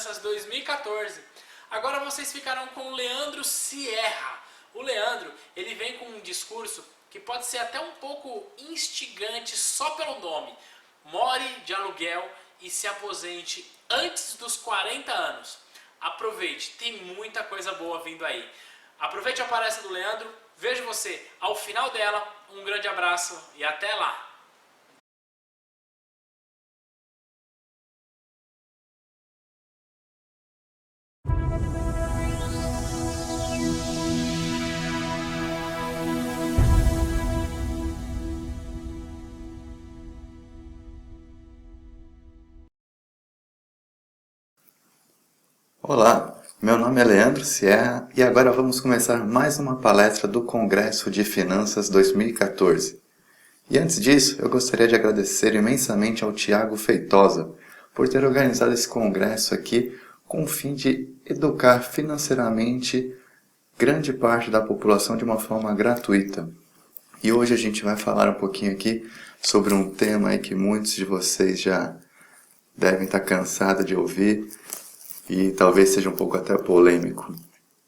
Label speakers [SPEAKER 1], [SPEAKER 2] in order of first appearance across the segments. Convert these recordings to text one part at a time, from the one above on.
[SPEAKER 1] Finanças 2014. Agora vocês ficaram com o Leandro Sierra. O Leandro, ele vem com um discurso que pode ser até um pouco instigante só pelo nome. More de aluguel e se aposente antes dos 40 anos. Aproveite, tem muita coisa boa vindo aí. Aproveite a palestra do Leandro, vejo você ao final dela. Um grande abraço e até lá!
[SPEAKER 2] Olá, meu nome é Leandro Sierra e agora vamos começar mais uma palestra do Congresso de Finanças 2014. E antes disso, eu gostaria de agradecer imensamente ao Tiago Feitosa por ter organizado esse congresso aqui com o fim de educar financeiramente grande parte da população de uma forma gratuita. E hoje a gente vai falar um pouquinho aqui sobre um tema aí que muitos de vocês já devem estar cansados de ouvir, e talvez seja um pouco até polêmico.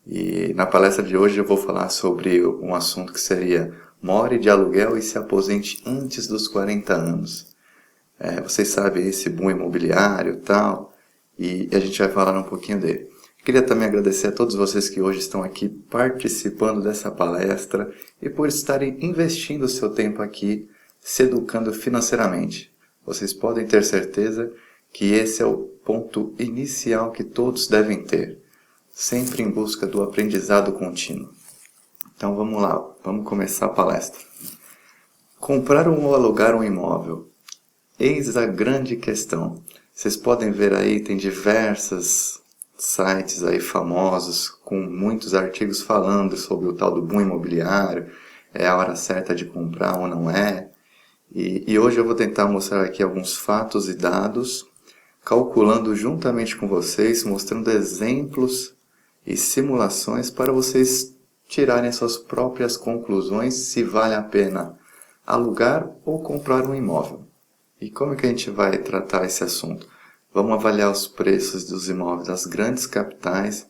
[SPEAKER 2] E na palestra de hoje eu vou falar sobre um assunto que seria more de aluguel e se aposente antes dos 40 anos. Vocês sabem esse boom imobiliário e tal, e a gente vai falar um pouquinho dele. Queria também agradecer a todos vocês que hoje estão aqui participando dessa palestra e por estarem investindo o seu tempo aqui, se educando financeiramente. Vocês podem ter certeza que esse é o ponto inicial que todos devem ter, sempre em busca do aprendizado contínuo. Então vamos lá, vamos começar a palestra. Comprar ou alugar um imóvel? Eis a grande questão. Vocês podem ver aí, tem diversos sites aí famosos, com muitos artigos falando sobre o tal do boom imobiliário, é a hora certa de comprar ou não é. E hoje eu vou tentar mostrar aqui alguns fatos e dados, calculando juntamente com vocês, mostrando exemplos e simulações para vocês tirarem suas próprias conclusões se vale a pena alugar ou comprar um imóvel. E como é que a gente vai tratar esse assunto? Vamos avaliar os preços dos imóveis das grandes capitais,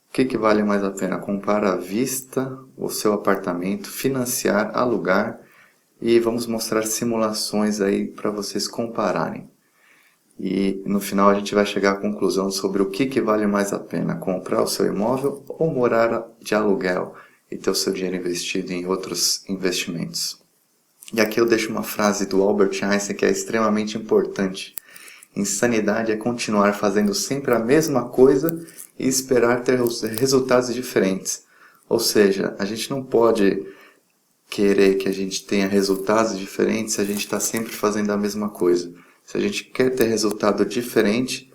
[SPEAKER 2] o que vale mais a pena, comprar à vista o seu apartamento, financiar, alugar, e vamos mostrar simulações aí para vocês compararem. E no final a gente vai chegar à conclusão sobre o que vale mais a pena, comprar o seu imóvel ou morar de aluguel e ter o seu dinheiro investido em outros investimentos. E aqui eu deixo uma frase do Albert Einstein que é extremamente importante. Insanidade é continuar fazendo sempre a mesma coisa e esperar ter resultados diferentes. Ou seja, a gente não pode querer que a gente tenha resultados diferentes se a gente está sempre fazendo a mesma coisa. Se a gente quer ter resultado diferente,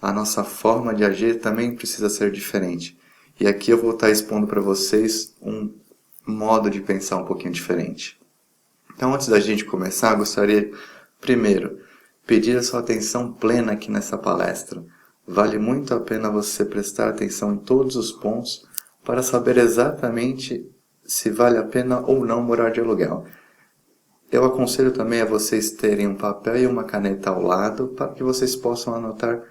[SPEAKER 2] a nossa forma de agir também precisa ser diferente. E aqui eu vou estar expondo para vocês um modo de pensar um pouquinho diferente. Então, antes da gente começar, eu gostaria, primeiro, pedir a sua atenção plena aqui nessa palestra. Vale muito a pena você prestar atenção em todos os pontos para saber exatamente se vale a pena ou não morar de aluguel. Eu aconselho também a vocês terem um papel e uma caneta ao lado para que vocês possam anotar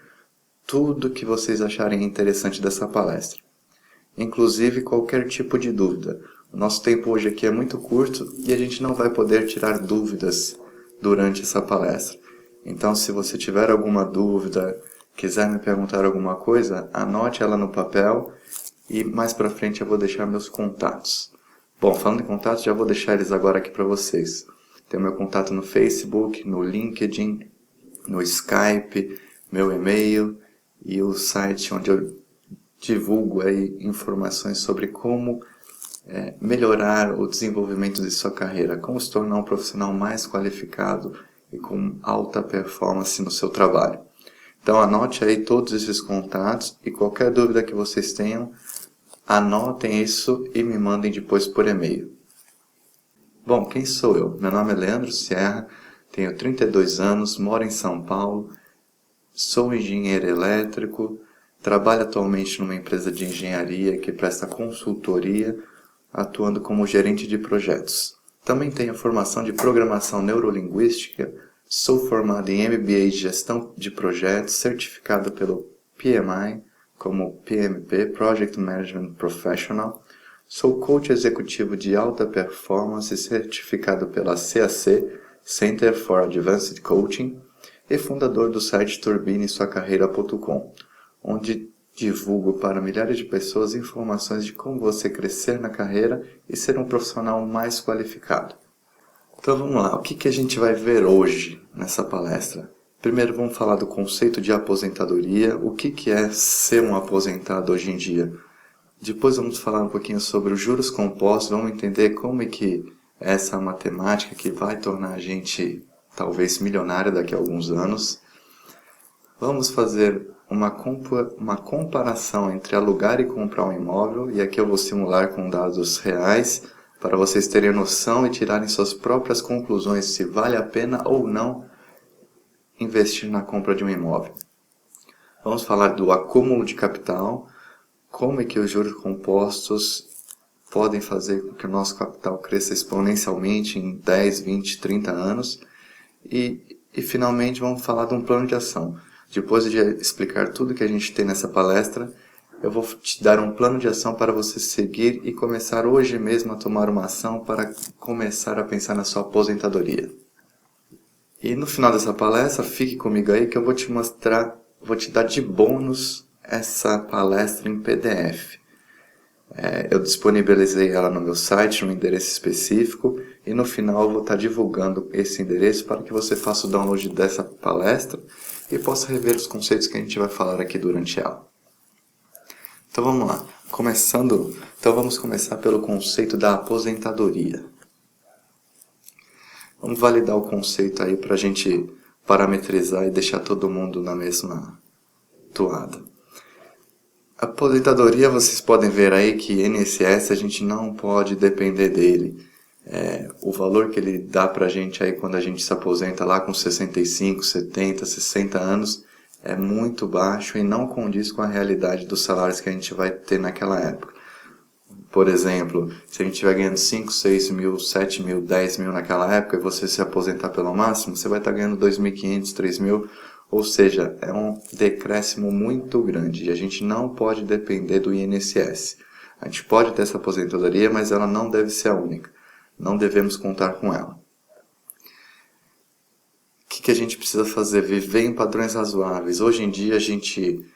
[SPEAKER 2] tudo que vocês acharem interessante dessa palestra. Inclusive qualquer tipo de dúvida. O nosso tempo hoje aqui é muito curto e a gente não vai poder tirar dúvidas durante essa palestra. Então, se você tiver alguma dúvida, quiser me perguntar alguma coisa, anote ela no papel e mais para frente eu vou deixar meus contatos. Bom, falando em contatos, já vou deixar eles agora aqui para vocês. Tem o meu contato no Facebook, no LinkedIn, no Skype, meu e-mail e o site onde eu divulgo aí informações sobre como melhorar o desenvolvimento de sua carreira, como se tornar um profissional mais qualificado e com alta performance no seu trabalho. Então anote aí todos esses contatos e qualquer dúvida que vocês tenham, anotem isso e me mandem depois por e-mail. Bom, quem sou eu? Meu nome é Leandro Sierra, tenho 32 anos, moro em São Paulo, sou engenheiro elétrico, trabalho atualmente numa empresa de engenharia que presta consultoria, atuando como gerente de projetos. Também tenho formação de programação neurolinguística, sou formado em MBA de gestão de projetos, certificado pelo PMI, como PMP, Project Management Professional. Sou coach executivo de alta performance certificado pela CAC, Center for Advanced Coaching, e fundador do site turbinesuacarreira.com, onde divulgo para milhares de pessoas informações de como você crescer na carreira e ser um profissional mais qualificado. Então vamos lá, o que a gente vai ver hoje nessa palestra? Primeiro vamos falar do conceito de aposentadoria, o que é ser um aposentado hoje em dia. Depois vamos falar um pouquinho sobre os juros compostos, vamos entender como é que é essa matemática que vai tornar a gente talvez milionário daqui a alguns anos. Vamos fazer uma comparação entre alugar e comprar um imóvel, e aqui eu vou simular com dados reais, para vocês terem noção e tirarem suas próprias conclusões se vale a pena ou não investir na compra de um imóvel. Vamos falar do acúmulo de capital, como é que os juros compostos podem fazer com que o nosso capital cresça exponencialmente em 10, 20, 30 anos. E finalmente vamos falar de um plano de ação. Depois de explicar tudo que a gente tem nessa palestra, eu vou te dar um plano de ação para você seguir e começar hoje mesmo a tomar uma ação para começar a pensar na sua aposentadoria. E no final dessa palestra, fique comigo aí que eu vou te mostrar, vou te dar de bônus essa palestra em PDF. Eu disponibilizei ela no meu site, no endereço específico, e no final eu vou estar divulgando esse endereço para que você faça o download dessa palestra e possa rever os conceitos que a gente vai falar aqui durante ela. Então vamos lá, vamos começar pelo conceito da aposentadoria. Vamos validar o conceito aí para a gente parametrizar e deixar todo mundo na mesma toada. A aposentadoria, vocês podem ver aí que INSS a gente não pode depender dele. O valor que ele dá pra gente aí quando a gente se aposenta lá com 65, 70, 60 anos é muito baixo e não condiz com a realidade dos salários que a gente vai ter naquela época. Por exemplo, se a gente estiver ganhando 5, 6 mil, 7 mil, 10 mil naquela época e você se aposentar pelo máximo, você vai estar ganhando 2.500, 3.000, ou seja, é um decréscimo muito grande e a gente não pode depender do INSS. A gente pode ter essa aposentadoria, mas ela não deve ser a única. Não devemos contar com ela. O que a gente precisa fazer? Viver em padrões razoáveis. Hoje em dia a gente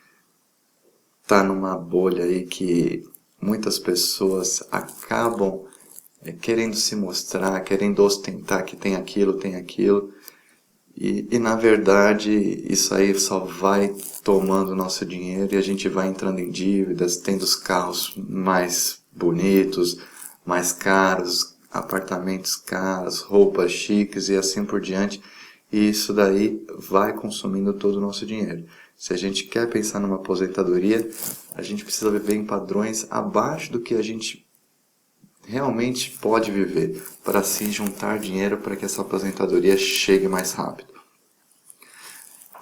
[SPEAKER 2] está numa bolha aí que muitas pessoas acabam querendo se mostrar, querendo ostentar que tem aquilo. E na verdade isso aí só vai tomando nosso dinheiro e a gente vai entrando em dívidas, tendo os carros mais bonitos, mais caros, apartamentos caros, roupas chiques e assim por diante. E isso daí vai consumindo todo o nosso dinheiro. Se a gente quer pensar numa aposentadoria, a gente precisa viver em padrões abaixo do que a gente realmente pode viver, para assim juntar dinheiro para que essa aposentadoria chegue mais rápido.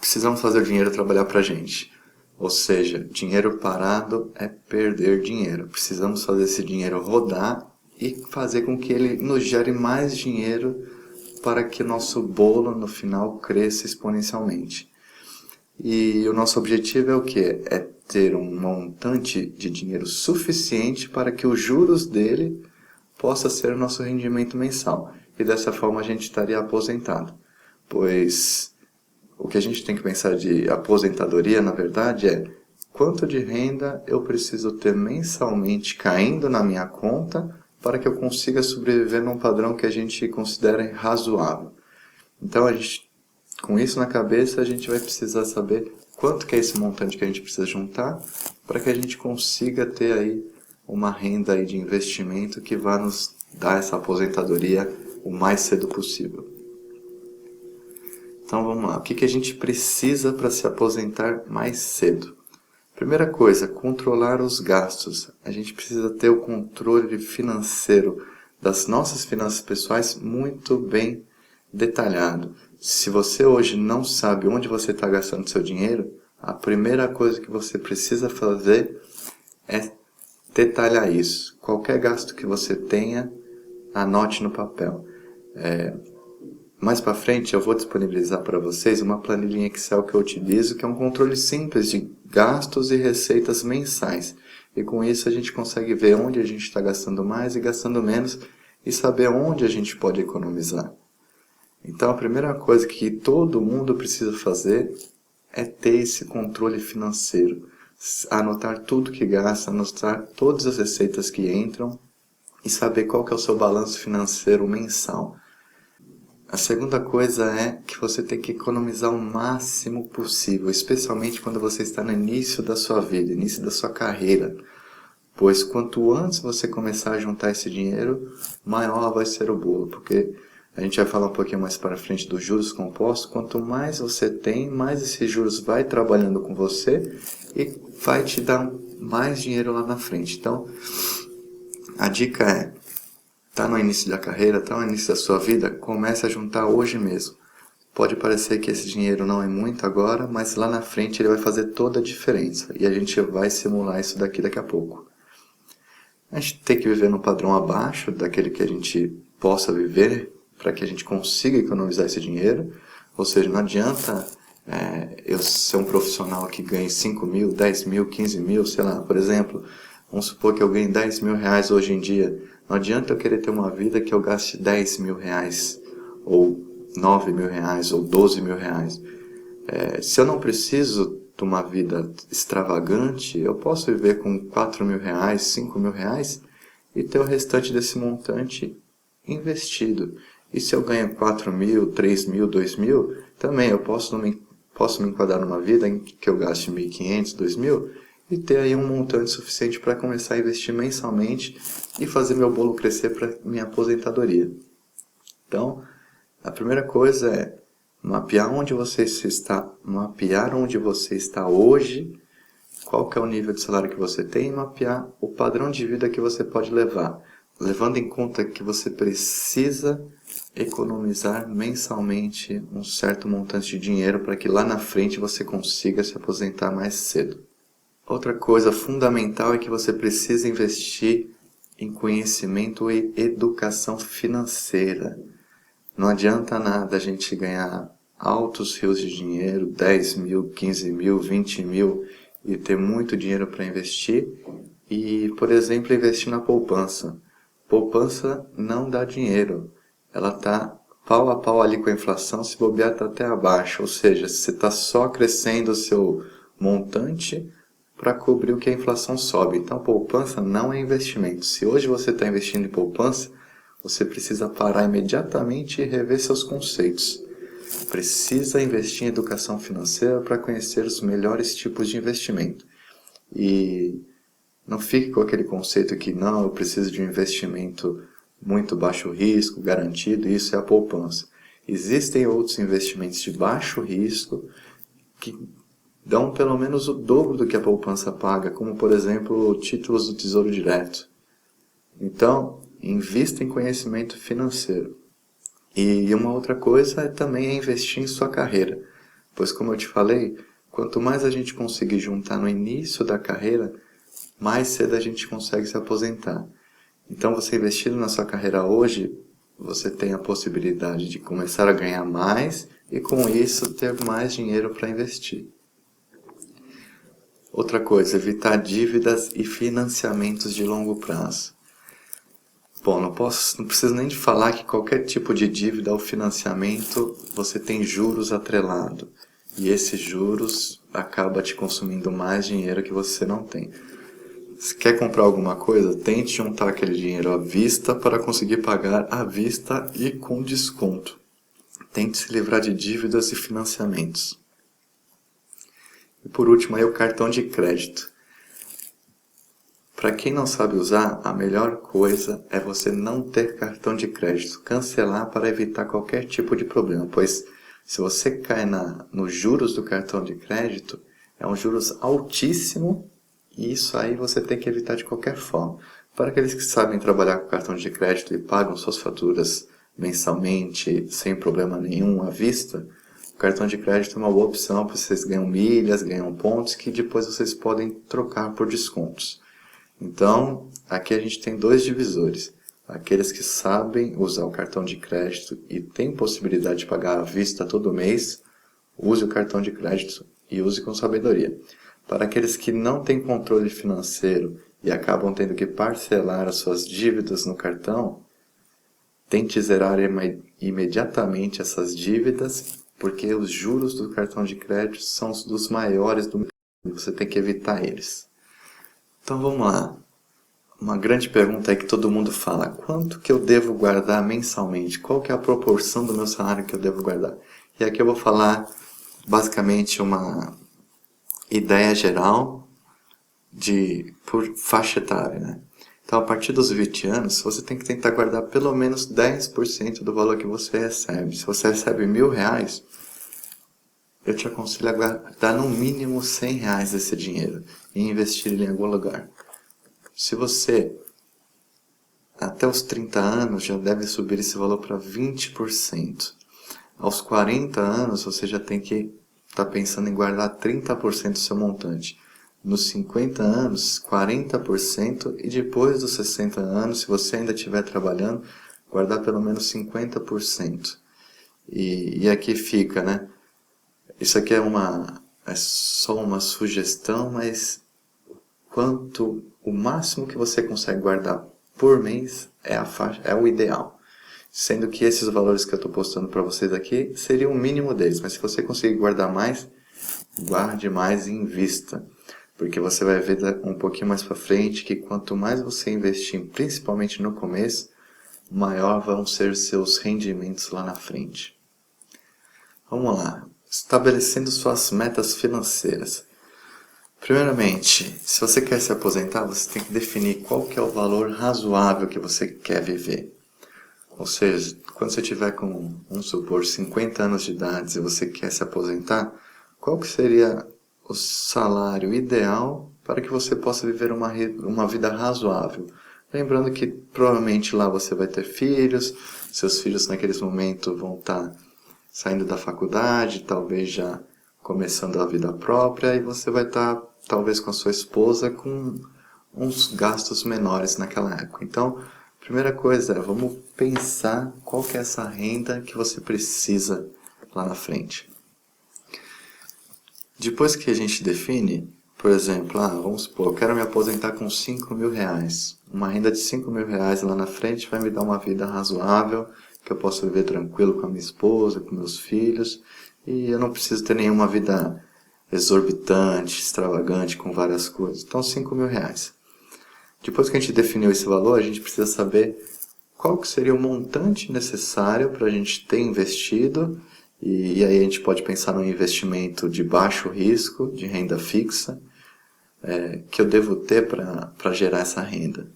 [SPEAKER 2] Precisamos fazer o dinheiro trabalhar para a gente. Ou seja, dinheiro parado é perder dinheiro. Precisamos fazer esse dinheiro rodar e fazer com que ele nos gere mais dinheiro para que o nosso bolo no final cresça exponencialmente. E o nosso objetivo é o quê? É ter um montante de dinheiro suficiente para que os juros dele possa ser o nosso rendimento mensal. E dessa forma a gente estaria aposentado. Pois o que a gente tem que pensar de aposentadoria, na verdade, é quanto de renda eu preciso ter mensalmente caindo na minha conta para que eu consiga sobreviver num padrão que a gente considere razoável. Então, com isso na cabeça, a gente vai precisar saber quanto que é esse montante que a gente precisa juntar para que a gente consiga ter aí uma renda aí de investimento que vá nos dar essa aposentadoria o mais cedo possível. Então vamos lá, o que a gente precisa para se aposentar mais cedo? Primeira coisa, controlar os gastos. A gente precisa ter o controle financeiro das nossas finanças pessoais muito bem detalhado. Se você hoje não sabe onde você está gastando seu dinheiro, a primeira coisa que você precisa fazer é detalhar isso. Qualquer gasto que você tenha, anote no papel. Mais para frente eu vou disponibilizar para vocês uma planilha Excel que eu utilizo, que é um controle simples de gastos e receitas mensais. E com isso a gente consegue ver onde a gente está gastando mais e gastando menos e saber onde a gente pode economizar. Então a primeira coisa que todo mundo precisa fazer é ter esse controle financeiro. Anotar tudo que gasta, anotar todas as receitas que entram e saber qual que é o seu balanço financeiro mensal. A segunda coisa é que você tem que economizar o máximo possível, especialmente quando você está no início da sua vida, início da sua carreira. Pois quanto antes você começar a juntar esse dinheiro, maior vai ser o bolo, porque a gente vai falar um pouquinho mais para frente dos juros compostos. Quanto mais você tem, mais esses juros vai trabalhando com você e vai te dar mais dinheiro lá na frente. Então, a dica é, está no início da carreira, está no início da sua vida, comece a juntar hoje mesmo. Pode parecer que esse dinheiro não é muito agora, mas lá na frente ele vai fazer toda a diferença. E a gente vai simular isso daqui a pouco. A gente tem que viver num padrão abaixo daquele que a gente possa viver, para que a gente consiga economizar esse dinheiro. Ou seja, não adianta eu ser um profissional que ganhe 5 mil, 10 mil, 15 mil, sei lá, por exemplo, vamos supor que eu ganhe 10 mil reais hoje em dia. Não adianta eu querer ter uma vida que eu gaste 10 mil reais, ou 9 mil reais, ou 12 mil reais. Se eu não preciso de uma vida extravagante, eu posso viver com 4 mil reais, 5 mil reais e ter o restante desse montante investido. E se eu ganho 4 mil, 3 mil, 2 mil, também eu posso me enquadrar numa vida em que eu gaste 1.500, 2 mil e ter aí um montante suficiente para começar a investir mensalmente e fazer meu bolo crescer para minha aposentadoria. Então, a primeira coisa é mapear onde você está hoje, qual que é o nível de salário que você tem e mapear o padrão de vida que você pode levar, levando em conta que você precisa economizar mensalmente um certo montante de dinheiro para que lá na frente você consiga se aposentar mais cedo. Outra coisa fundamental é que você precisa investir em conhecimento e educação financeira. Não adianta nada a gente ganhar altos rios de dinheiro, 10 mil, 15 mil, 20 mil, e ter muito dinheiro para investir e, por exemplo, investir na poupança. Poupança não dá dinheiro, ela está pau a pau ali com a inflação, se bobear está até abaixo, ou seja, você está só crescendo o seu montante para cobrir o que a inflação sobe. Então, poupança não é investimento. Se hoje você está investindo em poupança, você precisa parar imediatamente e rever seus conceitos. Precisa investir em educação financeira para conhecer os melhores tipos de investimento. E não fique com aquele conceito que não, eu preciso de um investimento muito baixo risco, garantido, isso é a poupança. Existem outros investimentos de baixo risco que dão pelo menos o dobro do que a poupança paga, como por exemplo títulos do Tesouro Direto. Então, invista em conhecimento financeiro. E uma outra coisa também é investir em sua carreira, pois como eu te falei, quanto mais a gente conseguir juntar no início da carreira, mais cedo a gente consegue se aposentar. Então você investindo na sua carreira hoje, você tem a possibilidade de começar a ganhar mais e com isso ter mais dinheiro para investir. Outra coisa, evitar dívidas e financiamentos de longo prazo. Bom, não preciso nem de falar que qualquer tipo de dívida ou financiamento você tem juros atrelado. E esses juros acabam te consumindo mais dinheiro que você não tem. Se quer comprar alguma coisa, tente juntar aquele dinheiro à vista para conseguir pagar à vista e com desconto. Tente se livrar de dívidas e financiamentos. E por último, aí o cartão de crédito. Para quem não sabe usar, a melhor coisa é você não ter cartão de crédito, cancelar para evitar qualquer tipo de problema, pois se você cai nos juros do cartão de crédito, é um juros altíssimo e isso aí você tem que evitar de qualquer forma. Para aqueles que sabem trabalhar com cartão de crédito e pagam suas faturas mensalmente, sem problema nenhum à vista, o cartão de crédito é uma boa opção, porque vocês ganham milhas, ganham pontos que depois vocês podem trocar por descontos. Então, aqui a gente tem dois divisores. Aqueles que sabem usar o cartão de crédito e têm possibilidade de pagar à vista todo mês, use o cartão de crédito e use com sabedoria. Para aqueles que não têm controle financeiro e acabam tendo que parcelar as suas dívidas no cartão, tente zerar imediatamente essas dívidas, porque os juros do cartão de crédito são os dos maiores do mundo e você tem que evitar eles. Então vamos lá. Uma grande pergunta é que todo mundo fala: quanto que eu devo guardar mensalmente? Qual que é a proporção do meu salário que eu devo guardar? E aqui eu vou falar basicamente uma ideia geral por faixa etária, né? Então, a partir dos 20 anos, você tem que tentar guardar pelo menos 10% do valor que você recebe. Se você recebe R$1.000, eu te aconselho a guardar no mínimo R$100 desse dinheiro e investir ele em algum lugar. Se você, até os 30 anos, já deve subir esse valor para 20%. Aos 40 anos, você já tem que estar pensando em guardar 30% do seu montante. Nos 50 anos, 40%. E depois dos 60 anos, se você ainda estiver trabalhando, guardar pelo menos 50%. E aqui fica, né? Isso aqui é só uma sugestão, mas o máximo que você consegue guardar por mês é o ideal. Sendo que esses valores que eu estou postando para vocês aqui seriam o mínimo deles. Mas se você conseguir guardar mais, guarde mais e invista. Porque você vai ver um pouquinho mais para frente que quanto mais você investir, principalmente no começo, maior vão ser seus rendimentos lá na frente. Vamos lá. Estabelecendo suas metas financeiras. Primeiramente, se você quer se aposentar, você tem que definir qual que é o valor razoável que você quer viver. Ou seja, quando você tiver com, vamos supor, 50 anos de idade e você quer se aposentar, qual que seria o salário ideal para que você possa viver uma vida razoável? Lembrando que provavelmente lá você vai ter filhos, seus filhos naqueles momentos vão estar saindo da faculdade, talvez já começando a vida própria, e você vai estar talvez com a sua esposa com uns gastos menores naquela época. Então, primeira coisa é, vamos pensar qual que é essa renda que você precisa lá na frente. Depois que a gente define, por exemplo, vamos supor, eu quero me aposentar com R$5.000. Uma renda de R$5.000 lá na frente vai me dar uma vida razoável, que eu posso viver tranquilo com a minha esposa, com meus filhos, e eu não preciso ter nenhuma vida exorbitante, extravagante, com várias coisas. Então, R$5.000. Depois que a gente definiu esse valor, a gente precisa saber qual que seria o montante necessário para a gente ter investido, e aí a gente pode pensar num investimento de baixo risco, de renda fixa, que eu devo ter para gerar essa renda.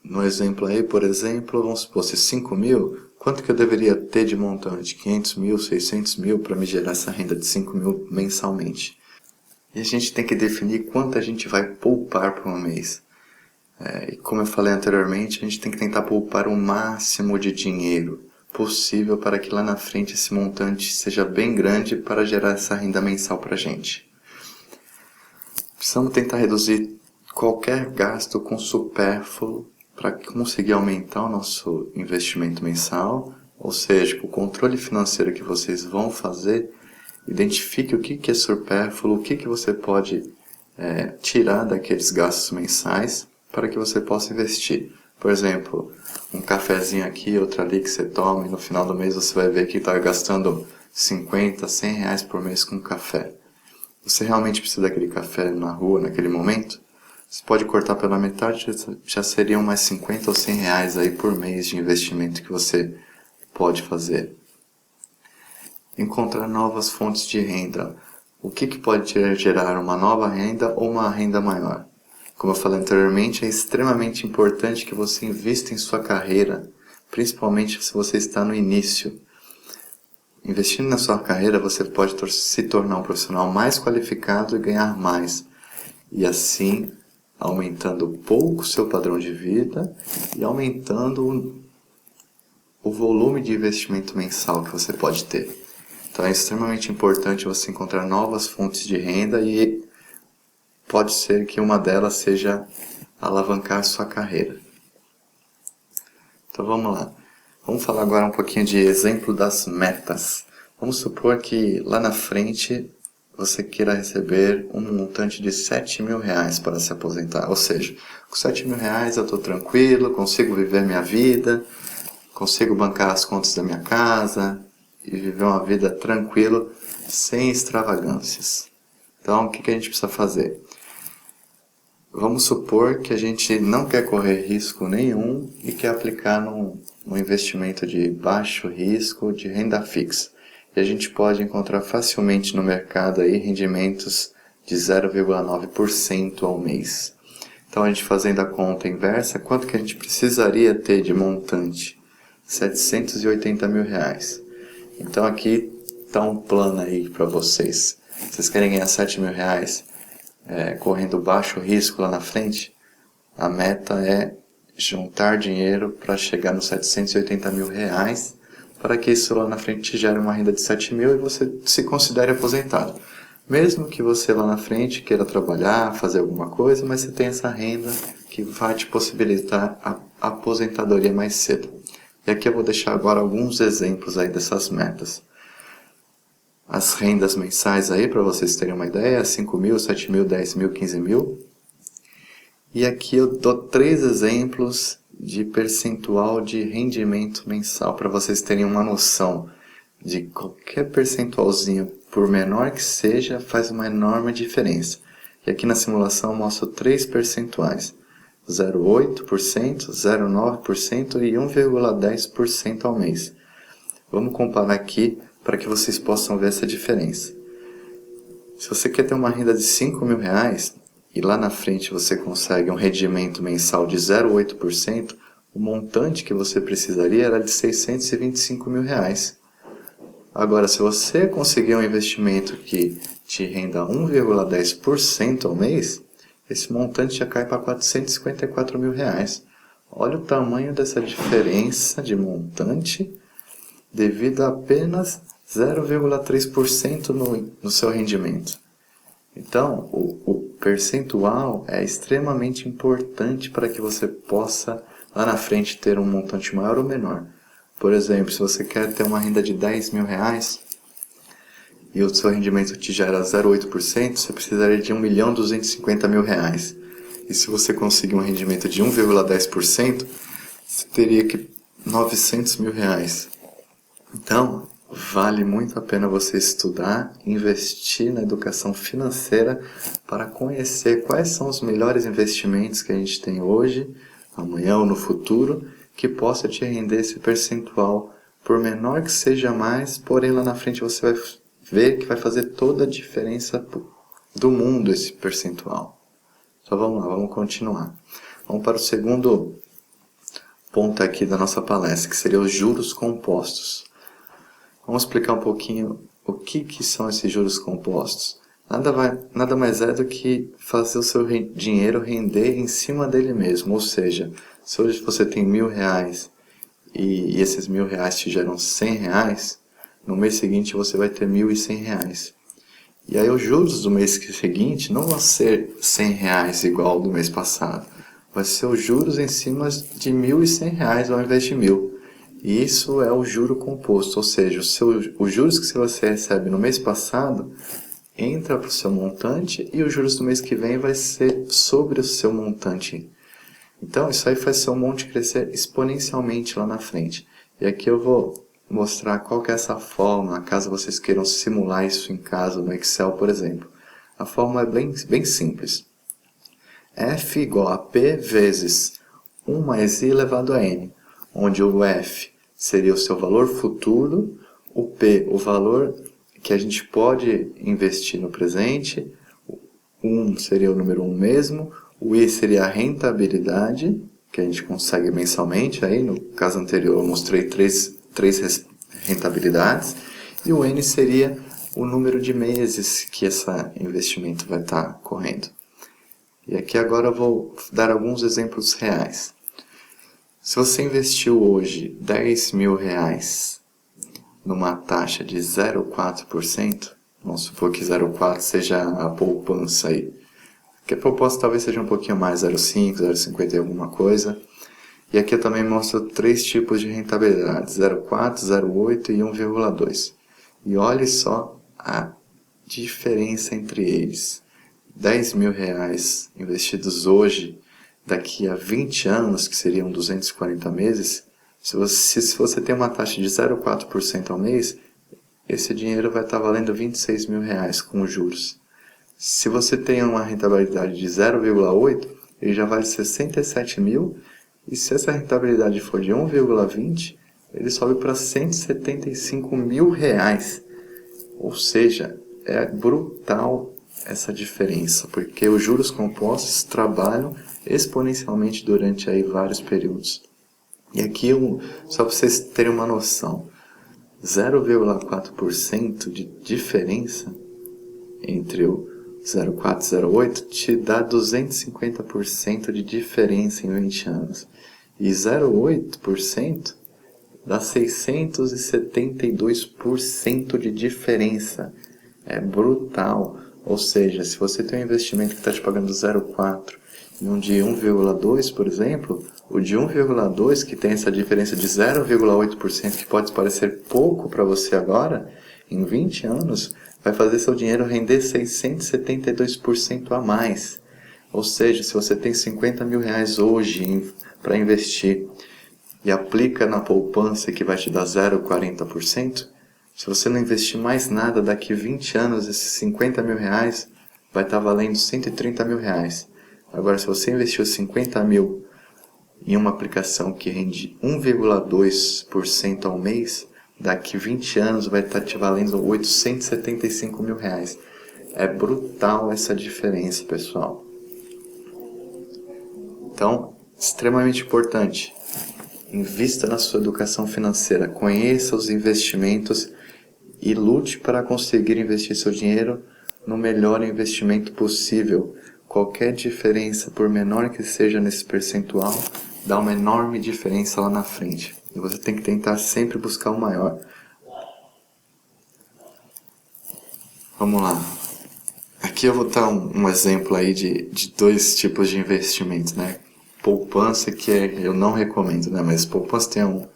[SPEAKER 2] No exemplo aí, por exemplo, vamos supor, se 5.000, quanto que eu deveria ter de montante? 500.000, 600.000 para me gerar essa renda de 5.000 mensalmente. E a gente tem que definir quanto a gente vai poupar por um mês. E como eu falei anteriormente, a gente tem que tentar poupar o máximo de dinheiro possível para que lá na frente esse montante seja bem grande para gerar essa renda mensal para a gente. Precisamos tentar reduzir qualquer gasto com supérfluo para conseguir aumentar o nosso investimento mensal, ou seja, com o controle financeiro que vocês vão fazer, identifique o que é supérfluo, o que você pode tirar daqueles gastos mensais para que você possa investir. Por exemplo, um cafezinho aqui, outro ali que você toma e no final do mês você vai ver que está gastando 50, 100 reais por mês com café. Você realmente precisa daquele café na rua, naquele momento? Você pode cortar pela metade, já seriam mais 50 ou 100 reais aí por mês de investimento que você pode fazer. Encontrar novas fontes de renda. O que pode gerar uma nova renda ou uma renda maior? Como eu falei anteriormente, é extremamente importante que você invista em sua carreira, principalmente se você está no início. Investindo na sua carreira, você pode se tornar um profissional mais qualificado e ganhar mais. E assim, aumentando pouco o seu padrão de vida e aumentando o volume de investimento mensal que você pode ter. Então é extremamente importante você encontrar novas fontes de renda e pode ser que uma delas seja alavancar a sua carreira. Então vamos lá. Vamos falar agora um pouquinho de exemplo das metas. Vamos supor que lá na frente você queira receber um montante de 7 mil reais para se aposentar. Ou seja, com 7 mil reais eu estou tranquilo, consigo viver minha vida, consigo bancar as contas da minha casa e viver uma vida tranquila, sem extravagâncias. Então, o que a gente precisa fazer? Vamos supor que a gente não quer correr risco nenhum e quer aplicar num investimento de baixo risco, de renda fixa. E a gente pode encontrar facilmente no mercado aí rendimentos de 0,9% ao mês. Então, a gente fazendo a conta inversa, quanto que a gente precisaria ter de montante? 780 mil reais. Então, aqui está um plano aí para vocês. Vocês querem ganhar 7 mil reais correndo baixo risco lá na frente? A meta é juntar dinheiro para chegar nos 780 mil reais, para que isso lá na frente gere uma renda de 7 mil e você se considere aposentado. Mesmo que você lá na frente queira trabalhar, fazer alguma coisa, mas você tem essa renda que vai te possibilitar a aposentadoria mais cedo. E aqui eu vou deixar agora alguns exemplos aí dessas metas. As rendas mensais aí, para vocês terem uma ideia, 5 mil, 7 mil, 10 mil, 15 mil. E aqui eu dou 3 exemplos de percentual de rendimento mensal, para vocês terem uma noção de qualquer percentualzinho, por menor que seja, faz uma enorme diferença. E aqui na simulação eu mostro 3 percentuais, 0,8%, 0,9% e 1,10% ao mês. Vamos comparar aqui para que vocês possam ver essa diferença. Se você quer ter uma renda de 5 mil reais, e lá na frente você consegue um rendimento mensal de 0,8%, o montante que você precisaria era de 625 mil reais. Agora, se você conseguir um investimento que te renda 1,10% ao mês, esse montante já cai para 454 mil reais. Olha o tamanho dessa diferença de montante devido a apenas 0,3% no seu rendimento. Então, o percentual é extremamente importante para que você possa, lá na frente, ter um montante maior ou menor. Por exemplo, se você quer ter uma renda de 10 mil reais e o seu rendimento te gera 0,8%, você precisaria de 1.250.000 reais. E se você conseguir um rendimento de 1,10%, você teria que 900 mil reais. Então, vale muito a pena você estudar, investir na educação financeira para conhecer quais são os melhores investimentos que a gente tem hoje, amanhã ou no futuro, que possa te render esse percentual, por menor que seja mais, porém lá na frente você vai ver que vai fazer toda a diferença do mundo esse percentual. Então vamos lá, vamos continuar. Vamos para o segundo ponto aqui da nossa palestra, que seria os juros compostos. Vamos explicar um pouquinho o que são esses juros compostos. Nada mais é do que fazer o seu dinheiro render em cima dele mesmo. Ou seja, se hoje você tem 1.000 reais e esses 1.000 reais te geram 100 reais, no mês seguinte você vai ter 1.100 reais. E aí os juros do mês seguinte não vão ser 100 reais igual ao do mês passado. Vai ser os juros em cima de 1.100 reais ao invés de 1.000. E isso é o juro composto, ou seja, os juros que você recebe no mês passado entra para o seu montante e os juros do mês que vem vai ser sobre o seu montante. Então isso aí faz seu monte crescer exponencialmente lá na frente. E aqui eu vou mostrar qual que é essa fórmula, caso vocês queiram simular isso em casa no Excel, por exemplo. A fórmula é bem simples. F igual a P vezes 1 mais I elevado a N, onde o F seria o seu valor futuro, o P o valor que a gente pode investir no presente, o 1 seria o número 1 mesmo, o I seria a rentabilidade, que a gente consegue mensalmente, aí no caso anterior eu mostrei três rentabilidades, e o N seria o número de meses que esse investimento vai estar correndo. E aqui agora eu vou dar alguns exemplos reais. Se você investiu hoje 10 mil reais numa taxa de 0,4%, vamos supor que 0,4% seja a poupança aí, que a poupança talvez seja um pouquinho mais, 0,5, 0,50 e alguma coisa, E aqui eu também mostro 3 tipos de rentabilidade, 0,4, 0,8 e 1,2. E olhe só a diferença entre eles. 10 mil reais investidos hoje, daqui a 20 anos, que seriam 240 meses, se você tem uma taxa de 0,4% ao mês, esse dinheiro vai estar valendo 26 mil reais com juros. Se você tem uma rentabilidade de 0,8, ele já vale 67 mil, e se essa rentabilidade for de 1,20, ele sobe para 175 mil reais. Ou seja, é brutal essa diferença, porque os juros compostos trabalham exponencialmente durante aí vários períodos. E aqui, só para vocês terem uma noção, 0,4% de diferença entre o 0,4 e 0,8 te dá 250% de diferença em 20 anos. E 0,8% dá 672% de diferença. É brutal. Ou seja, se você tem um investimento que está te pagando 0,4 e um de 1,2, por exemplo, o de 1,2, que tem essa diferença de 0,8%, que pode parecer pouco para você agora, em 20 anos, vai fazer seu dinheiro render 672% a mais. Ou seja, se você tem 50 mil reais hoje para investir e aplica na poupança que vai te dar 0,40%, se você não investir mais nada, daqui 20 anos, esses 50 mil reais vai estar valendo 130 mil reais. Agora, se você investiu 50 mil em uma aplicação que rende 1,2% ao mês, daqui 20 anos vai estar te valendo 875 mil reais. É brutal essa diferença, pessoal. Então, extremamente importante. Invista na sua educação financeira, conheça os investimentos e lute para conseguir investir seu dinheiro no melhor investimento possível. Qualquer diferença, por menor que seja nesse percentual, dá uma enorme diferença lá na frente. E você tem que tentar sempre buscar o maior. Vamos lá. Aqui eu vou dar um exemplo aí de 2 tipos de investimentos, né? Poupança, que eu não recomendo, né? Mas poupança tem um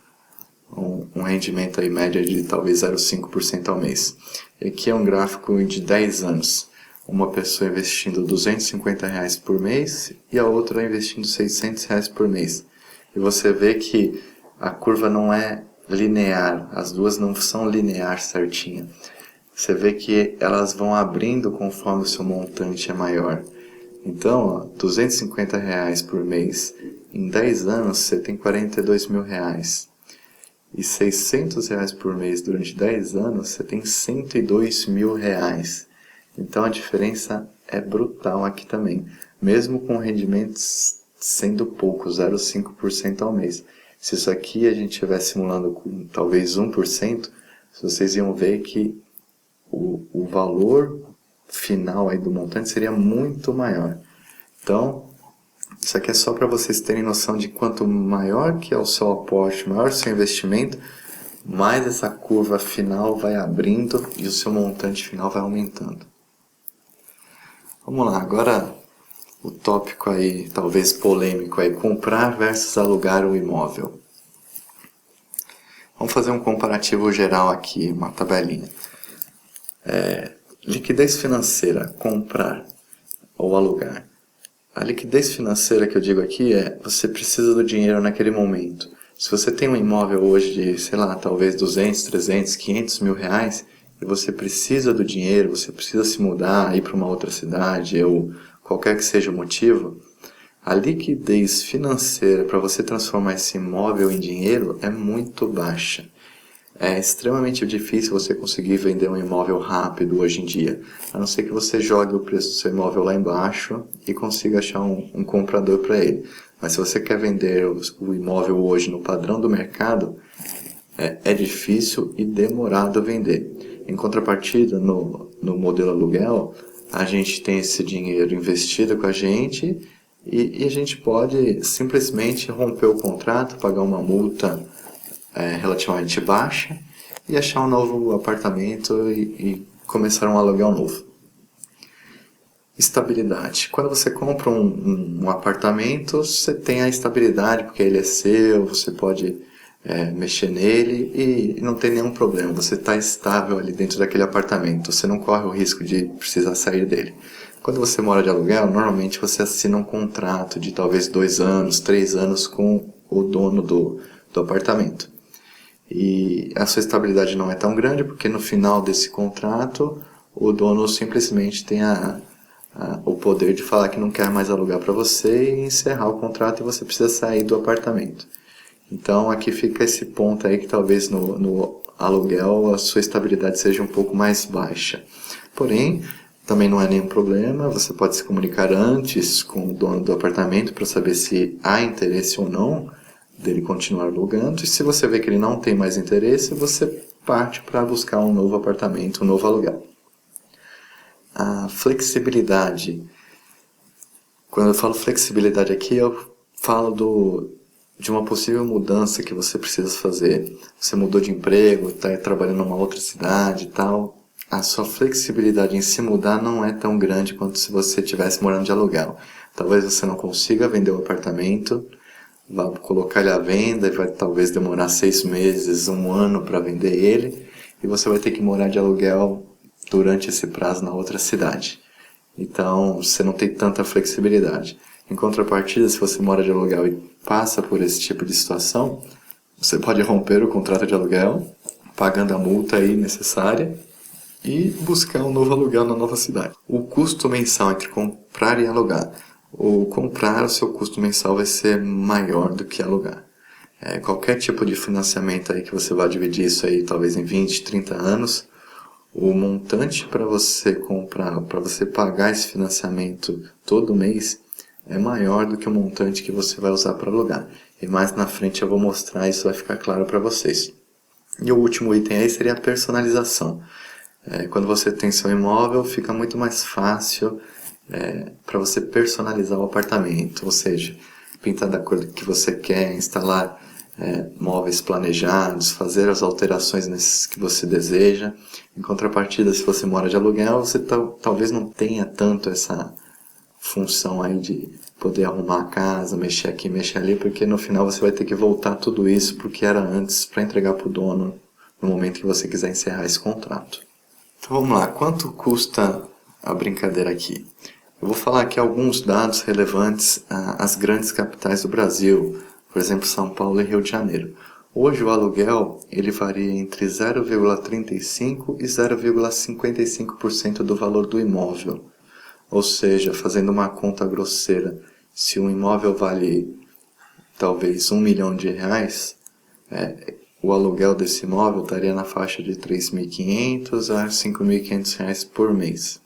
[SPEAKER 2] rendimento aí média de talvez 0,5% ao mês. E aqui é um gráfico de 10 anos. Uma pessoa investindo R$250 por mês e a outra investindo R$600 por mês. E você vê que a curva não é linear, as duas não são linear certinha. Você vê que elas vão abrindo conforme o seu montante é maior. Então, ó, R$250 por mês, em 10 anos você tem 42 mil reais. E R$600 por mês durante 10 anos você tem 102 mil reais. Então a diferença é brutal aqui também, mesmo com rendimentos sendo pouco, 0,5% ao mês. Se isso aqui a gente estiver simulando com talvez 1%, vocês iam ver que o valor final aí do montante seria muito maior. Então, isso aqui é só para vocês terem noção de quanto maior que é o seu aporte, maior o seu investimento, mais essa curva final vai abrindo e o seu montante final vai aumentando. Vamos lá, agora o tópico aí, talvez polêmico aí, comprar versus alugar o imóvel. Vamos fazer um comparativo geral aqui, uma tabelinha. Liquidez financeira, comprar ou alugar. A liquidez financeira que eu digo aqui é, você precisa do dinheiro naquele momento. Se você tem um imóvel hoje de, sei lá, talvez 200, 300, 500 mil reais, e você precisa do dinheiro, você precisa se mudar, ir para uma outra cidade, ou qualquer que seja o motivo, a liquidez financeira para você transformar esse imóvel em dinheiro é muito baixa. É extremamente difícil você conseguir vender um imóvel rápido hoje em dia, a não ser que você jogue o preço do seu imóvel lá embaixo e consiga achar um comprador para ele. Mas se você quer vender o imóvel hoje no padrão do mercado, é difícil e demorado vender. Em contrapartida, no modelo aluguel, a gente tem esse dinheiro investido com a gente e a gente pode simplesmente romper o contrato, pagar uma multa relativamente baixa e achar um novo apartamento e começar um aluguel novo. Estabilidade. Quando você compra um apartamento, você tem a estabilidade, porque ele é seu, você pode mexer nele e não tem nenhum problema. Você está estável ali dentro daquele apartamento, você não corre o risco de precisar sair dele. Quando você mora de aluguel, normalmente você assina um contrato de talvez 2 anos, 3 anos com o dono do apartamento. E a sua estabilidade não é tão grande, porque no final desse contrato, o dono simplesmente tem o poder de falar que não quer mais alugar para você e encerrar o contrato e você precisa sair do apartamento. Então aqui fica esse ponto aí que talvez no aluguel a sua estabilidade seja um pouco mais baixa. Porém, também não é nenhum problema, você pode se comunicar antes com o dono do apartamento para saber se há interesse ou não dele continuar alugando, e se você vê que ele não tem mais interesse, você parte para buscar um novo apartamento, um novo aluguel. A flexibilidade. Quando eu falo flexibilidade aqui, eu falo de uma possível mudança que você precisa fazer. Você mudou de emprego, está trabalhando em uma outra cidade e tal. A sua flexibilidade em se mudar não é tão grande quanto se você estivesse morando de aluguel. Talvez você não consiga vender o apartamento, vai colocar ele à venda e vai talvez demorar 6 meses, 1 ano para vender ele, e você vai ter que morar de aluguel durante esse prazo na outra cidade. Então, você não tem tanta flexibilidade. Em contrapartida, se você mora de aluguel e passa por esse tipo de situação, você pode romper o contrato de aluguel, pagando a multa aí necessária, e buscar um novo aluguel na nova cidade. O custo mensal entre comprar e alugar. O comprar, o seu custo mensal vai ser maior do que alugar. Qualquer tipo de financiamento aí que você vai dividir isso aí talvez em 20, 30 anos, o montante para você comprar, para você pagar esse financiamento todo mês, é maior do que o montante que você vai usar para alugar. E mais na frente eu vou mostrar, isso vai ficar claro para vocês. E o último item aí seria a personalização. Quando você tem seu imóvel, fica muito mais fácil para você personalizar o apartamento, ou seja, pintar da cor que você quer, instalar móveis planejados, fazer as alterações nesses que você deseja. Em contrapartida, se você mora de aluguel, você talvez não tenha tanto essa função aí de poder arrumar a casa, mexer aqui, mexer ali, porque no final você vai ter que voltar tudo isso porque era antes para entregar para o dono no momento que você quiser encerrar esse contrato. Então vamos lá, quanto custa a brincadeira aqui? Eu vou falar aqui alguns dados relevantes às grandes capitais do Brasil, por exemplo, São Paulo e Rio de Janeiro. Hoje o aluguel ele varia entre 0,35% e 0,55% do valor do imóvel. Ou seja, fazendo uma conta grosseira, se um imóvel vale talvez R$1 milhão, o aluguel desse imóvel estaria na faixa de R$ 3.500 a R$ 5.500 por mês.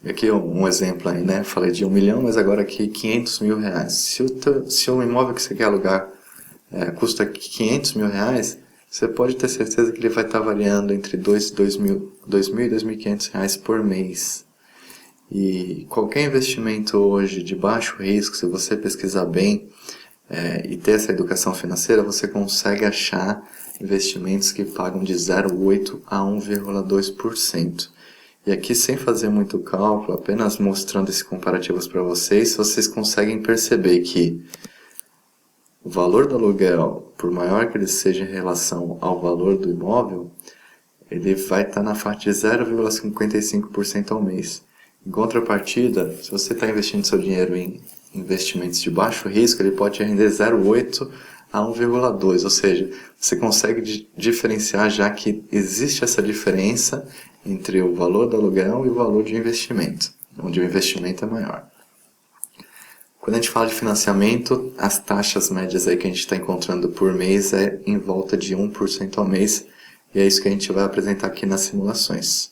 [SPEAKER 2] Aqui um exemplo aí, né? Falei de R$1 milhão, mas agora aqui R$500 mil. Se o imóvel que você quer alugar custa R$500 mil, você pode ter certeza que ele vai estar variando entre R$2.000 e R$2.500 por mês. E qualquer investimento hoje de baixo risco, se você pesquisar bem e ter essa educação financeira, você consegue achar investimentos que pagam de 0,8% a 1,2%. E aqui, sem fazer muito cálculo, apenas mostrando esses comparativos para vocês, vocês conseguem perceber que o valor do aluguel, por maior que ele seja em relação ao valor do imóvel, ele vai estar na faixa de 0,55% ao mês. Em contrapartida, se você está investindo seu dinheiro em investimentos de baixo risco, ele pode render 0,8% a 1,2%. Ou seja, você consegue diferenciar já que existe essa diferença entre o valor do aluguel e o valor de investimento, onde o investimento é maior. Quando a gente fala de financiamento, as taxas médias aí que a gente está encontrando por mês é em volta de 1% ao mês, e é isso que a gente vai apresentar aqui nas simulações.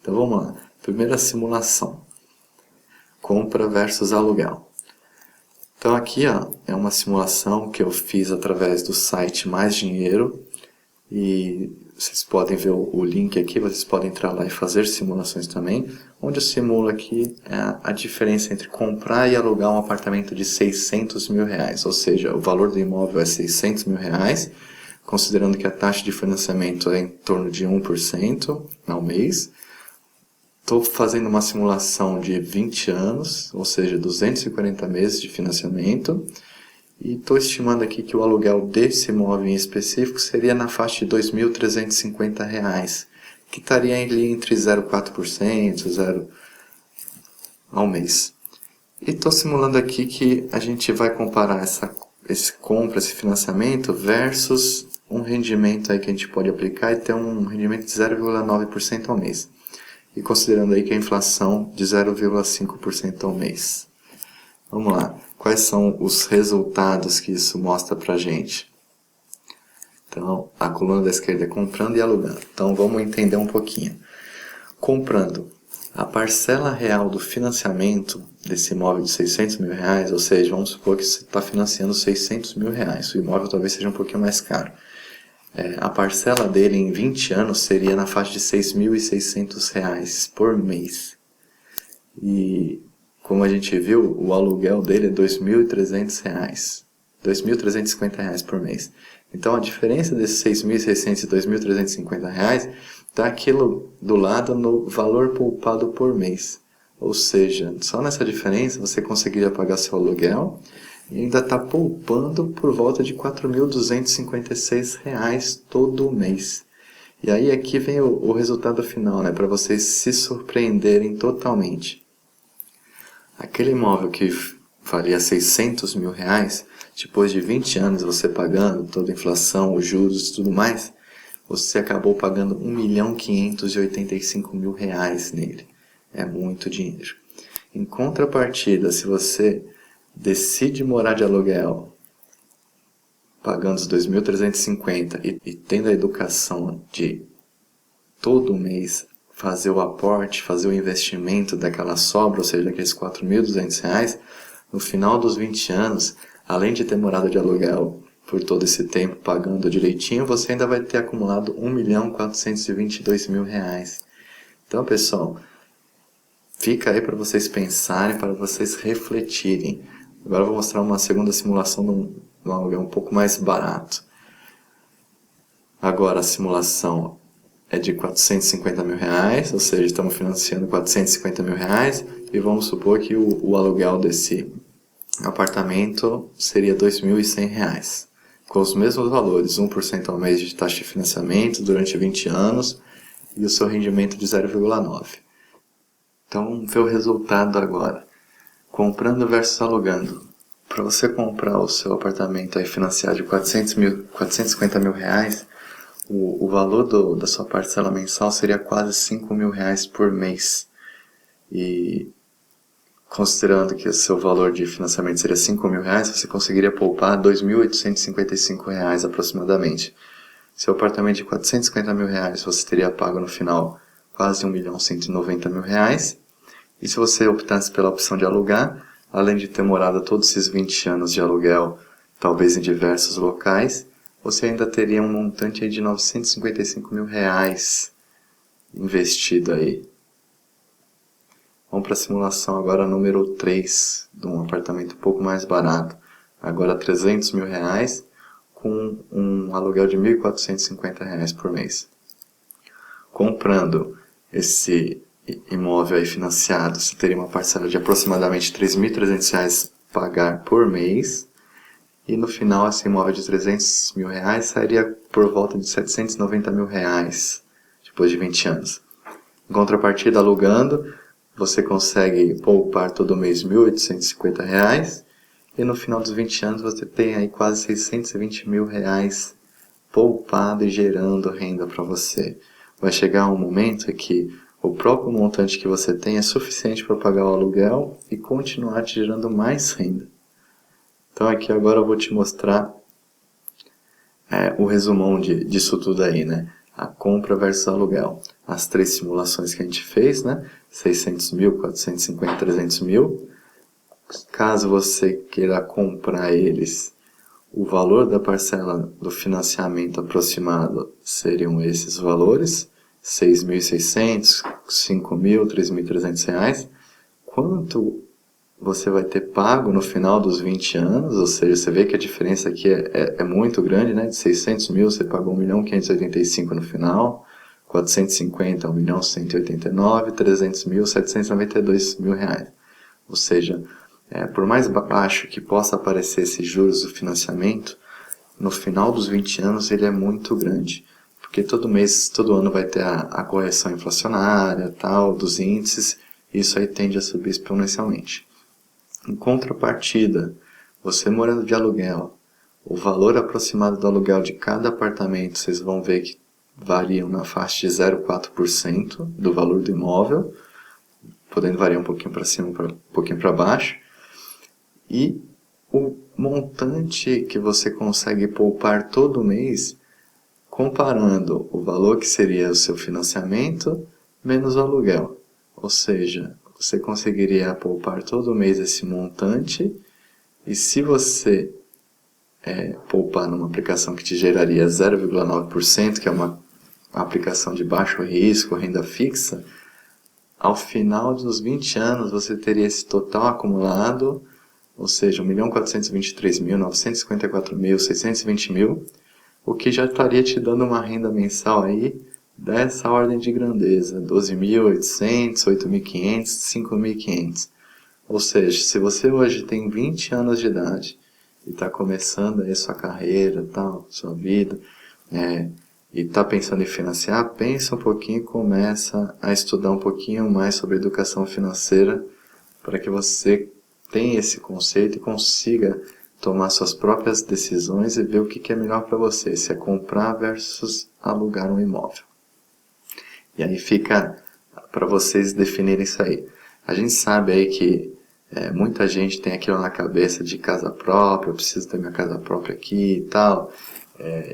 [SPEAKER 2] Então vamos lá. Primeira simulação. Compra versus aluguel. Então aqui é uma simulação que eu fiz através do site Mais Dinheiro, e vocês podem ver o link aqui, vocês podem entrar lá e fazer simulações também, onde eu simulo aqui a diferença entre comprar e alugar um apartamento de R$600 mil, ou seja, o valor do imóvel é R$600 mil, considerando que a taxa de financiamento é em torno de 1% ao mês, Estou fazendo uma simulação de 20 anos, ou seja, 240 meses de financiamento. E estou estimando aqui que o aluguel desse imóvel em específico seria na faixa de R$ 2.350, que estaria ali entre 0,4%, 0 ao mês. E estou simulando aqui que a gente vai comparar esse financiamento versus um rendimento aí que a gente pode aplicar e ter um rendimento de 0,9% ao mês. E considerando aí que a inflação de 0,5% ao mês. Vamos lá. Quais são os resultados que isso mostra para a gente? Então, a coluna da esquerda é comprando e alugando. Então, vamos entender um pouquinho. Comprando, a parcela real do financiamento desse imóvel de R$600 mil, ou seja, vamos supor que você está financiando R$600 mil. O imóvel talvez seja um pouquinho mais caro. A parcela dele em 20 anos seria na faixa de R$6.600 por mês. E como a gente viu, o aluguel dele é R$2.300, R$2.350 por mês. Então a diferença desses R$6.600 e R$2.350 está aquilo do lado no valor poupado por mês. Ou seja, só nessa diferença você conseguiria pagar seu aluguel e ainda está poupando por volta de R$4.256 todo mês. E aí aqui vem o resultado final, né, para vocês se surpreenderem totalmente. Aquele imóvel que valia R$600 mil, depois de 20 anos você pagando toda a inflação, os juros e tudo mais, você acabou pagando R$1.585.000 nele. É muito dinheiro. Em contrapartida, se você decide morar de aluguel, pagando os R$2.350 e tendo a educação de todo mês fazer o aporte, fazer o investimento daquela sobra, ou seja, daqueles R$4.200, no final dos 20 anos, além de ter morado de aluguel por todo esse tempo pagando direitinho, você ainda vai ter acumulado R$1.422.000. Então, pessoal, fica aí para vocês pensarem, para vocês refletirem. Agora eu vou mostrar uma segunda simulação de um aluguel um pouco mais barato. Agora a simulação é de R$450 mil, ou seja, estamos financiando R$450 mil e vamos supor que o aluguel desse apartamento seria R$2.100, com os mesmos valores, 1% ao mês de taxa de financiamento durante 20 anos e o seu rendimento de 0,9%. Então vamos ver o resultado agora. Comprando versus alugando. Para você comprar o seu apartamento aí financiado de R$450 mil, o valor da sua parcela mensal seria quase R$5.000 por mês. E considerando que o seu valor de financiamento seria R$5.000, você conseguiria poupar R$2.855 aproximadamente. Seu apartamento de R$450 mil, você teria pago no final quase R$1.190.000. E se você optasse pela opção de alugar, além de ter morado todos esses 20 anos de aluguel, talvez em diversos locais, você ainda teria um montante aí de R$955 mil investido aí. Vamos para a simulação agora número 3, de um apartamento um pouco mais barato. Agora R$300 mil, com um aluguel de R$1.450 por mês. Comprando esse imóvel aí financiado, você teria uma parcela de aproximadamente R$3.300 pagar por mês. E no final, esse imóvel de R$300 mil sairia por volta de R$790 mil depois de 20 anos. Em contrapartida, alugando, você consegue poupar todo mês R$1.850 e no final dos 20 anos você tem aí quase R$620 mil poupado e gerando renda para você. Vai chegar um momento em que o próprio montante que você tem é suficiente para pagar o aluguel e continuar te gerando mais renda. Então aqui agora eu vou te mostrar o resumão disso tudo aí, né? A compra versus aluguel. As 3 simulações que a gente fez, né? 600 mil, 450, 300 mil. Caso você queira comprar eles, o valor da parcela do financiamento aproximado seriam esses valores. R$6.600, R$5.000, R$3.300. Quanto você vai ter pago no final dos 20 anos, ou seja, você vê que a diferença aqui é muito grande, né? De 600 mil você pagou R$1.585 no final, 450, 1.189.000, 300.000, 792.000 reais. Ou seja, por mais baixo que possa aparecer esses juros do financiamento, no final dos 20 anos ele é muito grande. Porque todo mês, todo ano vai ter a correção inflacionária, tal, dos índices, e isso aí tende a subir exponencialmente. Em contrapartida, você morando de aluguel, o valor aproximado do aluguel de cada apartamento, vocês vão ver que variam na faixa de 0,4% do valor do imóvel, podendo variar um pouquinho para cima, um pouquinho para baixo. E o montante que você consegue poupar todo mês, comparando o valor que seria o seu financiamento menos o aluguel. Ou seja, você conseguiria poupar todo mês esse montante, e se você poupar numa aplicação que te geraria 0,9%, que é uma aplicação de baixo risco, renda fixa, ao final dos 20 anos você teria esse total acumulado, ou seja, 1.423.954.620, o que já estaria te dando uma renda mensal aí dessa ordem de grandeza, 12.800, 8.500, 5.500. Ou seja, se você hoje tem 20 anos de idade e está começando aí sua carreira, tal, sua vida, e está pensando em financiar, pensa um pouquinho e começa a estudar um pouquinho mais sobre educação financeira para que você tenha esse conceito e consiga tomar suas próprias decisões e ver o que é melhor para você, se é comprar versus alugar um imóvel. E aí fica para vocês definirem isso aí. A gente sabe aí que muita gente tem aquilo na cabeça de casa própria, eu preciso ter minha casa própria aqui e tal,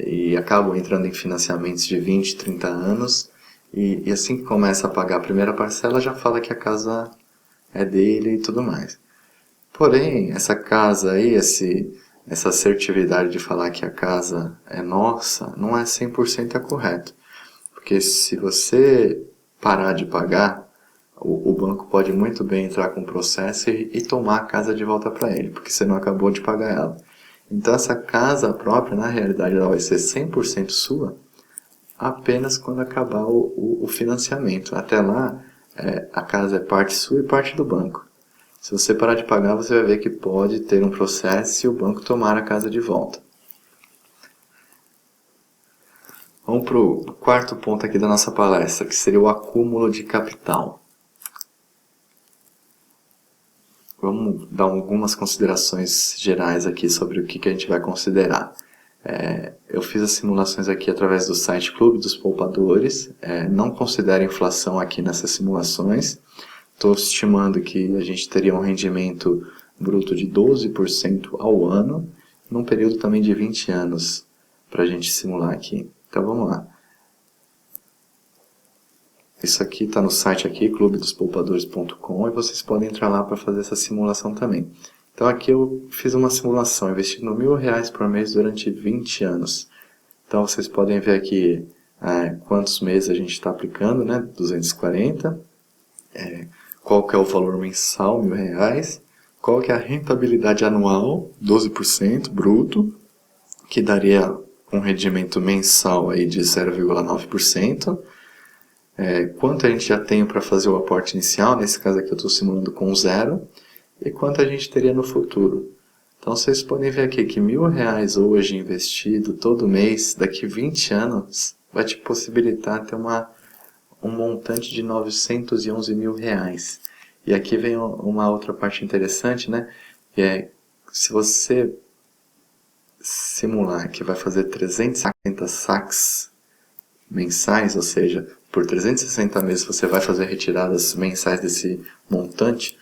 [SPEAKER 2] e acabam entrando em financiamentos de 20, 30 anos, e assim que começa a pagar a primeira parcela, já fala que a casa é dele e tudo mais. Porém, essa casa aí, essa assertividade de falar que a casa é nossa, não é 100% correto. Porque se você parar de pagar, o banco pode muito bem entrar com o processo e tomar a casa de volta para ele, porque você não acabou de pagar ela. Então essa casa própria, na realidade, ela vai ser 100% sua apenas quando acabar o financiamento. Até lá, a casa é parte sua e parte do banco. Se você parar de pagar, você vai ver que pode ter um processo e o banco tomar a casa de volta. Vamos para o quarto ponto aqui da nossa palestra, que seria o acúmulo de capital. Vamos dar algumas considerações gerais aqui sobre o que a gente vai considerar. Eu fiz as simulações aqui através do site Clube dos Poupadores. Não considero inflação aqui nessas simulações. Estou estimando que a gente teria um rendimento bruto de 12% ao ano, num período também de 20 anos, para a gente simular aqui. Então vamos lá. Isso aqui está no site aqui, clubedosPoupadores.com, e vocês podem entrar lá para fazer essa simulação também. Então aqui eu fiz uma simulação, investindo R$1.000 por mês durante 20 anos. Então vocês podem ver aqui quantos meses a gente está aplicando, né? 240. Qual que é o valor mensal, R$1.000. Qual que é a rentabilidade anual, 12% bruto, que daria um rendimento mensal aí de 0,9%. Quanto a gente já tem para fazer o aporte inicial, nesse caso aqui eu estou simulando com 0, e quanto a gente teria no futuro. Então vocês podem ver aqui que R$1.000 hoje investido todo mês, daqui 20 anos, vai te possibilitar ter um montante de R$911.000. E aqui vem uma outra parte interessante, né? Que é, se você simular que vai fazer 350 saques mensais, ou seja, por 360 meses você vai fazer retiradas mensais desse montante,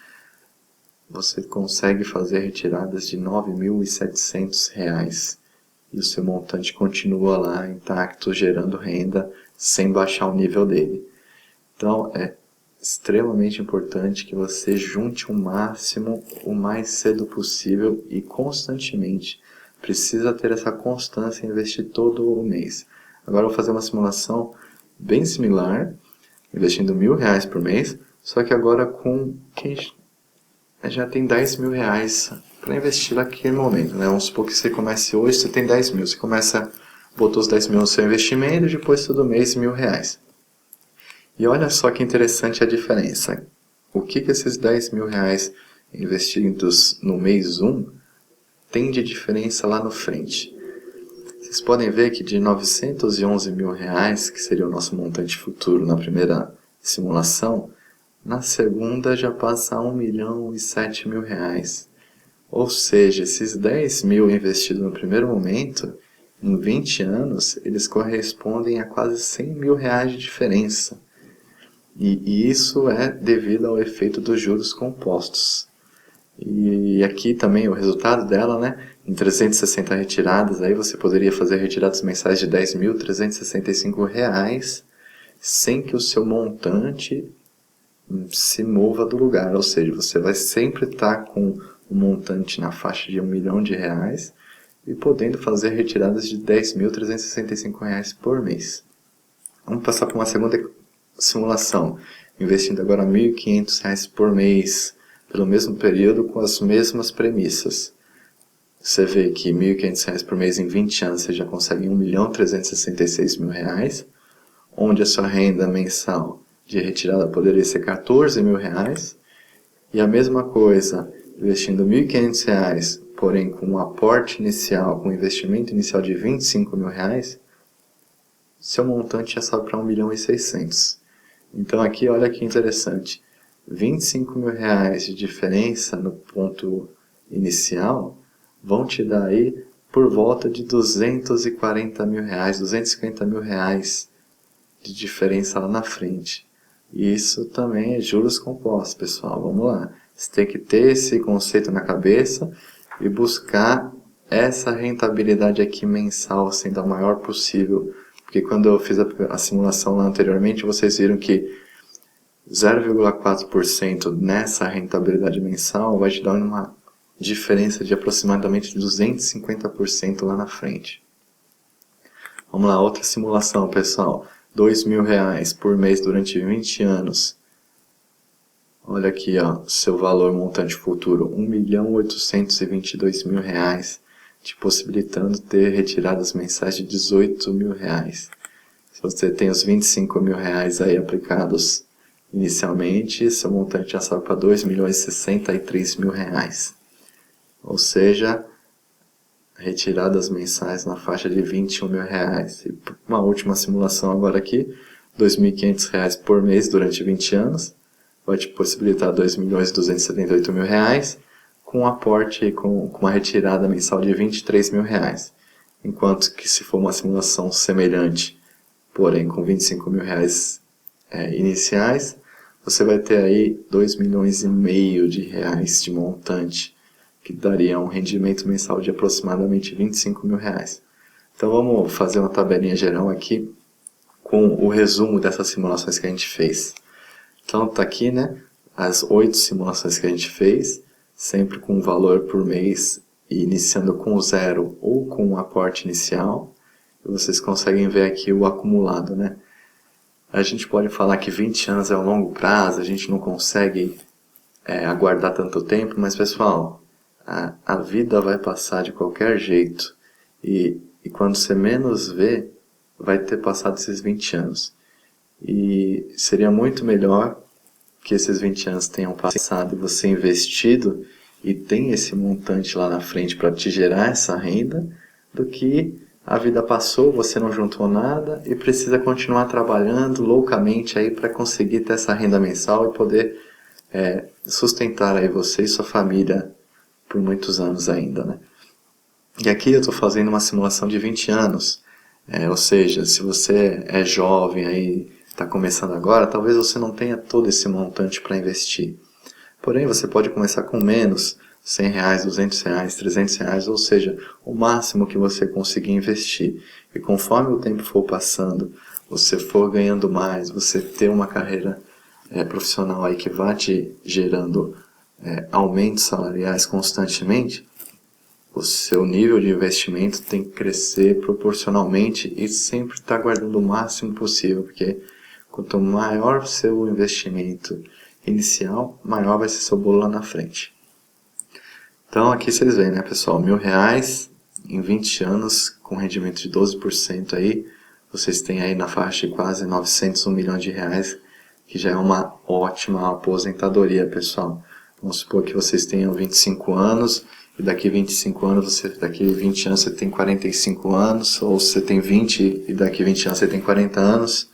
[SPEAKER 2] você consegue fazer retiradas de R$9.700 e o seu montante continua lá intacto, gerando renda sem baixar o nível dele. Então é extremamente importante que você junte o máximo, o mais cedo possível e constantemente. Precisa ter essa constância em investir todo o mês. Agora eu vou fazer uma simulação bem similar, investindo R$1.000 por mês, só que agora com quem já tem R$10.000 para investir naquele momento, né? Vamos supor que você comece hoje, você tem 10 mil, você botou os 10 mil no seu investimento e depois todo mês R$1.000. E olha só que interessante a diferença. O que esses 10 mil reais investidos no mês 1 tem de diferença lá no frente? Vocês podem ver que de 911 mil reais, que seria o nosso montante futuro na primeira simulação, na segunda já passa a 1 milhão e 7 mil reais. Ou seja, esses 10 mil investidos no primeiro momento, em 20 anos, eles correspondem a quase 100 mil reais de diferença. E isso é devido ao efeito dos juros compostos. E aqui também o resultado dela, né? Em 360 retiradas, aí você poderia fazer retiradas mensais de R$ 10.365 sem que o seu montante se mova do lugar. Ou seja, você vai sempre estar com um montante na faixa de R$ 1 milhão e podendo fazer retiradas de R$ 10.365 por mês. Vamos passar para uma segunda simulação, investindo agora R$ 1.500 por mês, pelo mesmo período, com as mesmas premissas. Você vê que R$ 1.500 por mês em 20 anos você já consegue R$ 1.366.000, onde a sua renda mensal de retirada poderia ser R$ 14 mil, e a mesma coisa, investindo R$ 1.500, porém com um aporte inicial, com um investimento inicial de R$ 25 mil, seu montante já sobe para R$ 1.600.000. Então aqui olha que interessante, R$ 25 mil de diferença no ponto inicial vão te dar aí por volta de R$ 240 mil, R$ 250 mil de diferença lá na frente. E isso também é juros compostos, pessoal. Vamos lá. Você tem que ter esse conceito na cabeça e buscar essa rentabilidade aqui mensal sendo a maior possível. Porque quando eu fiz a simulação lá anteriormente, vocês viram que 0,4% nessa rentabilidade mensal vai te dar uma diferença de aproximadamente 250% lá na frente. Vamos lá, outra simulação, pessoal. R$ 2.000 por mês durante 20 anos. Olha aqui, ó, seu valor montante futuro, R$ 1.822.000, te possibilitando ter retiradas mensais de R$ 18 mil. Se você tem os R$ 25 mil aí aplicados inicialmente, seu montante já sobe para R$ 2.063.000. Ou seja, retiradas mensais na faixa de R$ 21 mil. E uma última simulação agora aqui, R$ 2.500 por mês durante 20 anos, vai te possibilitar R$ 2.278.000, com um aporte, com uma retirada mensal de R$ 23 mil. Enquanto que se for uma simulação semelhante, porém com R$ 25 mil iniciais, você vai ter aí R$ 2,5 milhões de montante, que daria um rendimento mensal de aproximadamente R$ 25 mil. Então vamos fazer uma tabelinha geral aqui com o resumo dessas simulações que a gente fez. Então está aqui, né, as 8 simulações que a gente fez, sempre com um valor por mês, iniciando com 0 ou com um aporte inicial. E vocês conseguem ver aqui o acumulado, né? A gente pode falar que 20 anos é um longo prazo, a gente não consegue aguardar tanto tempo, mas pessoal, a vida vai passar de qualquer jeito. E quando você menos vê, vai ter passado esses 20 anos. E seria muito melhor que esses 20 anos tenham passado e você investido e tem esse montante lá na frente para te gerar essa renda, do que a vida passou, você não juntou nada e precisa continuar trabalhando loucamente aí para conseguir ter essa renda mensal e poder sustentar aí você e sua família por muitos anos ainda, né? E aqui eu estou fazendo uma simulação de 20 anos, ou seja, se você é jovem aí, está começando agora, talvez você não tenha todo esse montante para investir. Porém, você pode começar com menos, R$100, R$200, R$300, ou seja, o máximo que você conseguir investir. E conforme o tempo for passando, você for ganhando mais, você ter uma carreira profissional aí que vá te gerando aumentos salariais constantemente, o seu nível de investimento tem que crescer proporcionalmente e sempre estar guardando o máximo possível, porque quanto maior o seu investimento inicial, maior vai ser seu bolo lá na frente. Então aqui vocês veem, né, pessoal, R$1.000 em 20 anos com rendimento de 12% aí, vocês têm aí na faixa de quase 901 milhões de reais que já é uma ótima aposentadoria, pessoal. Vamos supor que vocês tenham 25 anos, e daqui 25 anos, daqui 20 anos você tem 45 anos, ou você tem 20 e daqui 20 anos você tem 40 anos.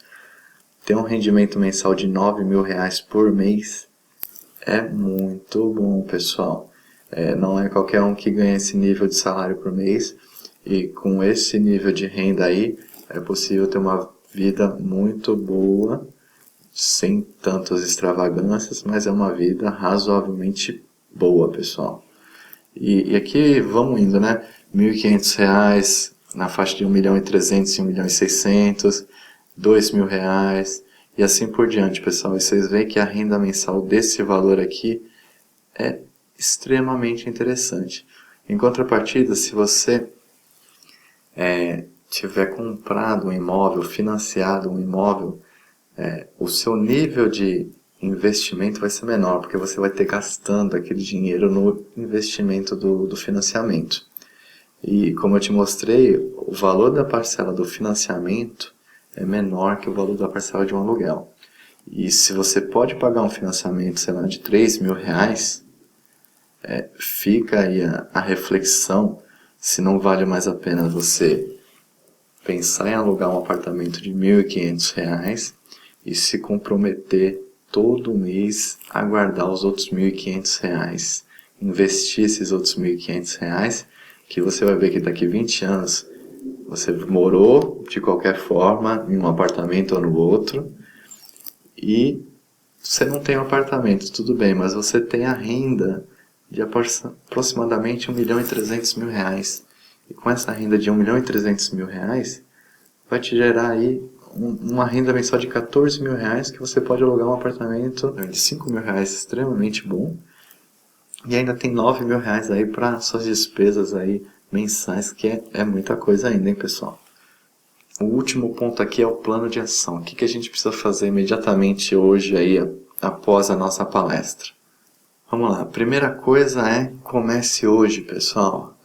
[SPEAKER 2] Ter um rendimento mensal de R$ 9.000 por mês é muito bom, pessoal. Não é qualquer um que ganha esse nível de salário por mês, e com esse nível de renda aí, é possível ter uma vida muito boa, sem tantas extravagâncias, mas é uma vida razoavelmente boa, pessoal. E aqui vamos indo, né? R$ 1.500, na faixa de 1.300.000 e 1.600.000, R$ 2.000 e assim por diante, pessoal. E vocês veem que a renda mensal desse valor aqui é extremamente interessante. Em contrapartida, se você tiver comprado um imóvel, financiado um imóvel, o seu nível de investimento vai ser menor, porque você vai ter gastando aquele dinheiro no investimento do financiamento. E como eu te mostrei, o valor da parcela do financiamento é menor que o valor da parcela de um aluguel. E se você pode pagar um financiamento, sei lá, de R$ 3.000, fica aí a reflexão se não vale mais a pena você pensar em alugar um apartamento de R$ 1.500 e se comprometer todo mês a guardar os outros R$ 1.500, investir esses outros R$ 1.500, que você vai ver que daqui 20 anos você morou de qualquer forma em um apartamento ou no outro e você não tem um apartamento, tudo bem, mas você tem a renda de aproximadamente R$ 1.300.000. E com essa renda de R$ 1.300.000 vai te gerar aí uma renda mensal de R$ 14.000, que você pode alugar um apartamento de R$ 5.000 extremamente bom, e ainda tem R$ 9.000 aí para suas despesas aí mensais, que é muita coisa ainda, hein, pessoal. O último ponto aqui é o plano de ação. O que a gente precisa fazer imediatamente hoje aí após a nossa palestra? Vamos lá, a primeira coisa é comece hoje, pessoal.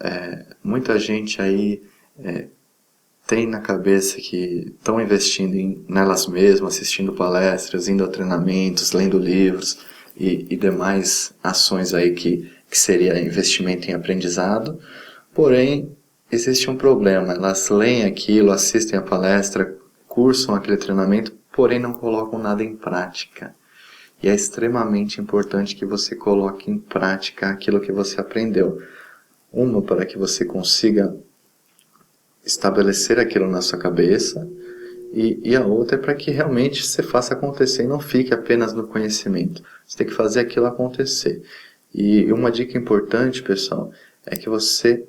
[SPEAKER 2] Muita gente aí tem na cabeça que estão investindo nelas mesmas, assistindo palestras, indo a treinamentos, lendo livros e demais ações aí que seria investimento em aprendizado. Porém, existe um problema, elas leem aquilo, assistem a palestra, cursam aquele treinamento, porém não colocam nada em prática. E é extremamente importante que você coloque em prática aquilo que você aprendeu. Uma, para que você consiga estabelecer aquilo na sua cabeça, e a outra é para que realmente você faça acontecer e não fique apenas no conhecimento. Você tem que fazer aquilo acontecer. E uma dica importante, pessoal, é que você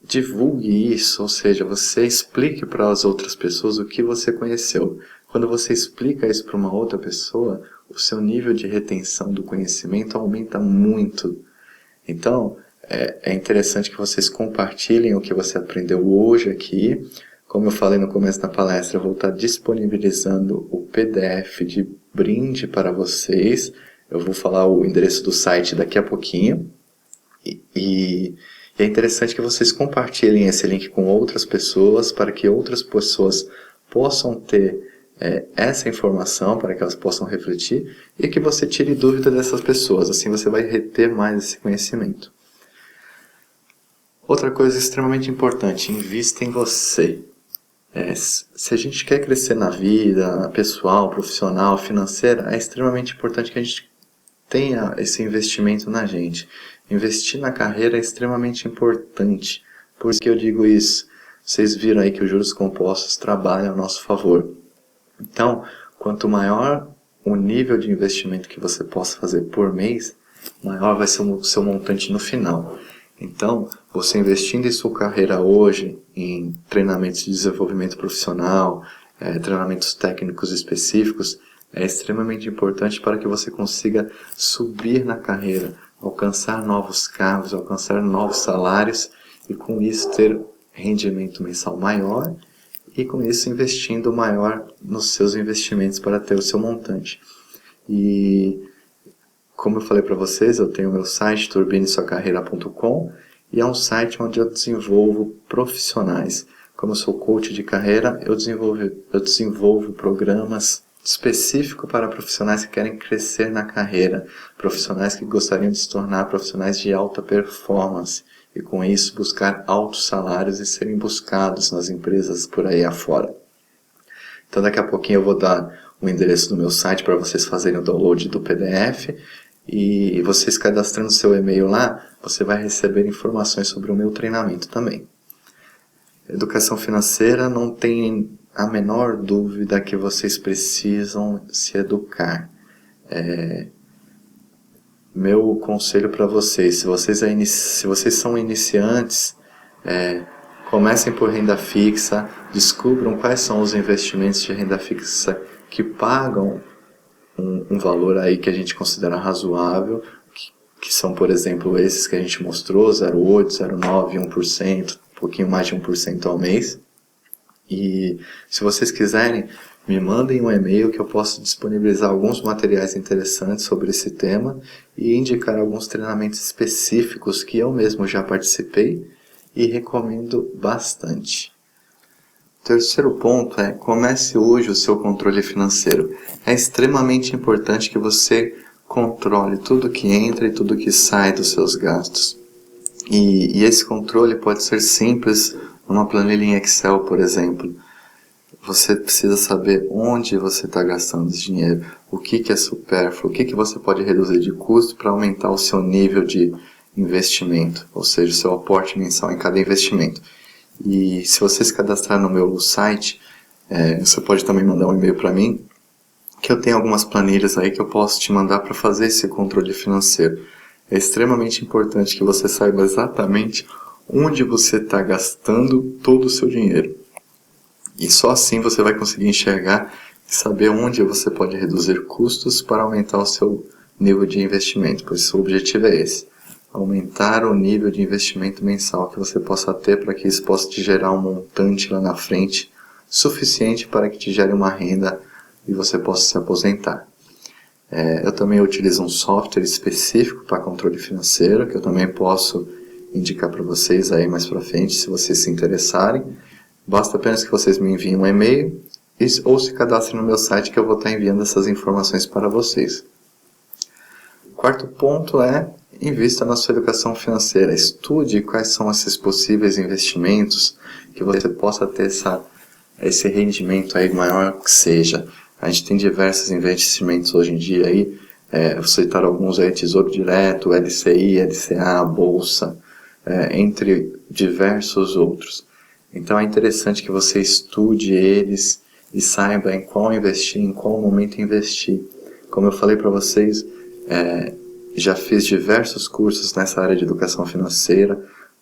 [SPEAKER 2] divulgue isso, ou seja, você explique para as outras pessoas o que você conheceu. Quando você explica isso para uma outra pessoa, o seu nível de retenção do conhecimento aumenta muito. Então, é interessante que vocês compartilhem o que você aprendeu hoje aqui. Como eu falei no começo da palestra, eu vou estar disponibilizando o PDF de brinde para vocês. Eu vou falar o endereço do site daqui a pouquinho. E é interessante que vocês compartilhem esse link com outras pessoas, para que outras pessoas possam ter essa informação, para que elas possam refletir, e que você tire dúvida dessas pessoas. Assim você vai reter mais esse conhecimento. Outra coisa extremamente importante, invista em você. Se a gente quer crescer na vida, pessoal, profissional, financeira, é extremamente importante que a gente tenha esse investimento na gente. Investir na carreira é extremamente importante. Por isso que eu digo isso. Vocês viram aí que os juros compostos trabalham a nosso favor. Então, quanto maior o nível de investimento que você possa fazer por mês, maior vai ser o seu montante no final. Então, você investindo em sua carreira hoje, em treinamentos de desenvolvimento profissional, treinamentos técnicos específicos, é extremamente importante para que você consiga subir na carreira, alcançar novos cargos, alcançar novos salários e com isso ter rendimento mensal maior e com isso investindo maior nos seus investimentos para ter o seu montante. E como eu falei para vocês, eu tenho o meu site turbinesuacarreira.com e é um site onde eu desenvolvo profissionais. Como eu sou coach de carreira, eu desenvolvo programas específico para profissionais que querem crescer na carreira, profissionais que gostariam de se tornar profissionais de alta performance e com isso buscar altos salários e serem buscados nas empresas por aí afora. Então daqui a pouquinho eu vou dar o endereço do meu site para vocês fazerem o download do PDF e vocês cadastrando seu e-mail lá, você vai receber informações sobre o meu treinamento também. Educação financeira, não tem a menor dúvida que vocês precisam se educar. Meu conselho para vocês, se vocês são iniciantes, comecem por renda fixa, descubram quais são os investimentos de renda fixa que pagam um valor aí que a gente considera razoável, que são, por exemplo, esses que a gente mostrou, 0,8, 0,9, 1%, um pouquinho mais de 1% ao mês. E se vocês quiserem, me mandem um e-mail que eu posso disponibilizar alguns materiais interessantes sobre esse tema e indicar alguns treinamentos específicos que eu mesmo já participei e recomendo bastante. O terceiro ponto é: comece hoje o seu controle financeiro. É extremamente importante que você controle tudo que entra e tudo que sai dos seus gastos. E esse controle pode ser simples, numa planilha em Excel, por exemplo. Você precisa saber onde você está gastando esse dinheiro, o que é supérfluo, o que você pode reduzir de custo para aumentar o seu nível de investimento, ou seja, o seu aporte mensal em cada investimento. E se você se cadastrar no meu site, você pode também mandar um e-mail para mim, que eu tenho algumas planilhas aí que eu posso te mandar para fazer esse controle financeiro. É extremamente importante que você saiba exatamente onde você está gastando todo o seu dinheiro. E só assim você vai conseguir enxergar e saber onde você pode reduzir custos para aumentar o seu nível de investimento, pois o objetivo é esse: aumentar o nível de investimento mensal que você possa ter para que isso possa te gerar um montante lá na frente suficiente para que te gere uma renda e você possa se aposentar. Eu também utilizo um software específico para controle financeiro, que eu também posso indicar para vocês aí mais para frente, se vocês se interessarem. Basta apenas que vocês me enviem um e-mail ou se cadastrem no meu site, que eu vou estar enviando essas informações para vocês. O quarto ponto é: invista na sua educação financeira. Estude quais são esses possíveis investimentos que você possa ter esse rendimento aí maior que seja. A gente tem diversos investimentos hoje em dia aí, vou citar alguns aí: Tesouro Direto, LCI, LCA, Bolsa, entre diversos outros. Então é interessante que você estude eles e saiba em qual investir, em qual momento investir. Como eu falei para vocês, já fiz diversos cursos nessa área de educação financeira,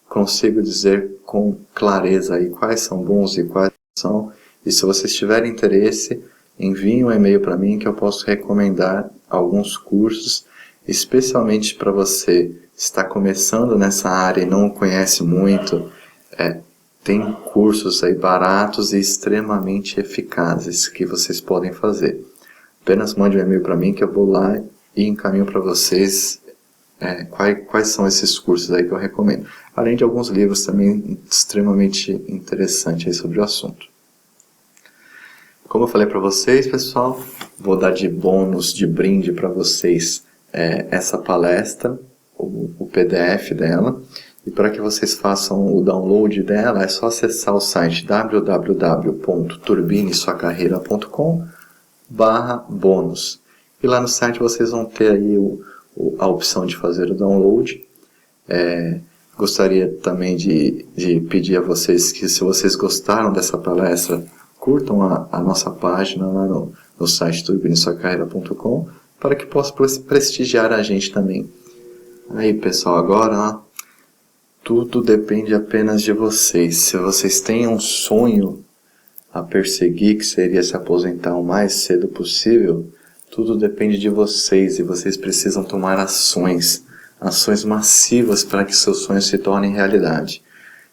[SPEAKER 2] consigo dizer com clareza aí quais são bons e quais são, e se vocês tiverem interesse, enviem um e-mail para mim que eu posso recomendar alguns cursos, especialmente para você que está começando nessa área e não conhece muito. Tem cursos aí baratos e extremamente eficazes que vocês podem fazer. Apenas mande um e-mail para mim que eu vou lá e encaminho para vocês quais são esses cursos aí que eu recomendo. Além de alguns livros também extremamente interessantes aí sobre o assunto. Como eu falei para vocês, pessoal, vou dar de bônus, de brinde para vocês essa palestra, o PDF dela. E para que vocês façam o download dela, é só acessar o site www.turbinesuacarreira.com/bônus. E lá no site vocês vão ter aí a opção de fazer o download. Gostaria também de pedir a vocês que, se vocês gostaram dessa palestra, curtam a nossa página lá no site turbinesuacarreira.com para que possam prestigiar a gente também. Aí, pessoal, agora tudo depende apenas de vocês. Se vocês têm um sonho a perseguir, que seria se aposentar o mais cedo possível, tudo depende de vocês e vocês precisam tomar ações massivas para que seus sonhos se tornem realidade.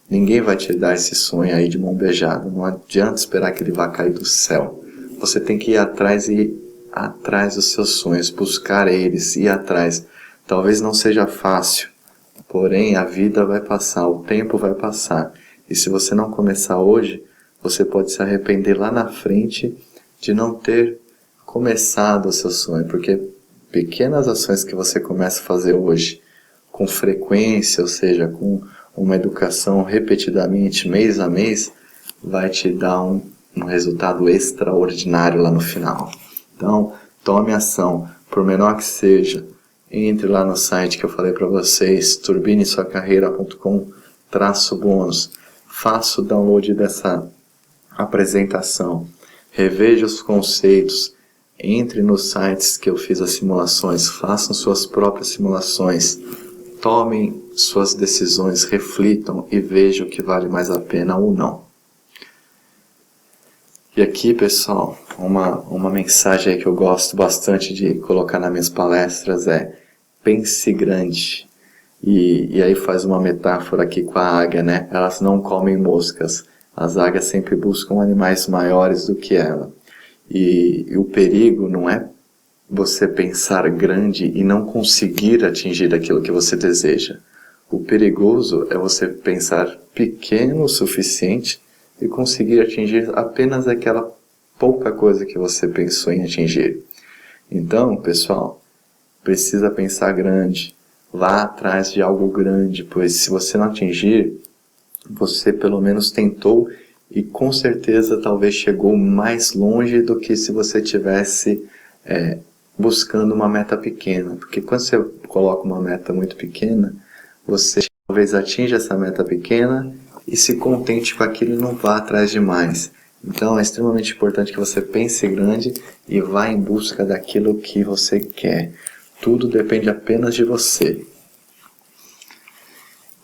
[SPEAKER 2] Ninguém vai te dar esse sonho aí de mão beijada, não adianta esperar que ele vá cair do céu. Você tem que ir atrás dos seus sonhos, buscar eles, ir atrás. Talvez não seja fácil, porém a vida vai passar, o tempo vai passar. E se você não começar hoje, você pode se arrepender lá na frente de não ter começar do seu sonho, porque pequenas ações que você começa a fazer hoje, com frequência, ou seja, com uma educação repetidamente, mês a mês, vai te dar um resultado extraordinário lá no final. Então, tome ação, por menor que seja. Entre lá no site que eu falei para vocês, turbinesuacarreira.com/bônus. Faça o download dessa apresentação. Reveja os conceitos. Entre nos sites que eu fiz as simulações. Façam suas próprias simulações. Tomem suas decisões, reflitam e vejam o que vale mais a pena ou não. E aqui, pessoal, uma mensagem aí que eu gosto bastante de colocar nas minhas palestras é: pense grande. E aí faz uma metáfora aqui com a águia, né? Elas não comem moscas. As águias sempre buscam animais maiores do que ela. E o perigo não é você pensar grande e não conseguir atingir aquilo que você deseja. O perigoso é você pensar pequeno o suficiente e conseguir atingir apenas aquela pouca coisa que você pensou em atingir. Então, pessoal, precisa pensar grande. Vá atrás de algo grande, pois se você não atingir, você pelo menos tentou e com certeza talvez chegou mais longe do que se você tivesse buscando uma meta pequena. Porque quando você coloca uma meta muito pequena, você talvez atinja essa meta pequena e se contente com aquilo e não vá atrás de mais. Então é extremamente importante que você pense grande e vá em busca daquilo que você quer. Tudo depende apenas de você.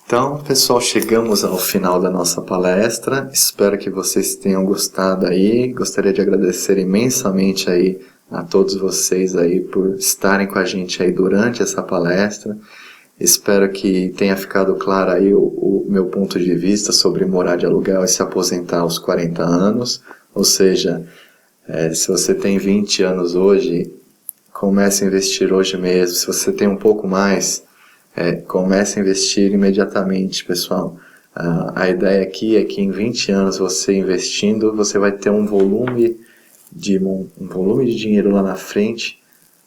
[SPEAKER 2] Então, pessoal, chegamos ao final da nossa palestra. Espero que vocês tenham gostado aí. Gostaria de agradecer imensamente aí a todos vocês aí por estarem com a gente aí durante essa palestra. Espero que tenha ficado claro aí o meu ponto de vista sobre morar de aluguel e se aposentar aos 40 anos. Ou seja, se você tem 20 anos hoje, comece a investir hoje mesmo. Se você tem um pouco mais, comece a investir imediatamente, pessoal. A ideia aqui é que em 20 anos você investindo, você vai ter um volume de dinheiro lá na frente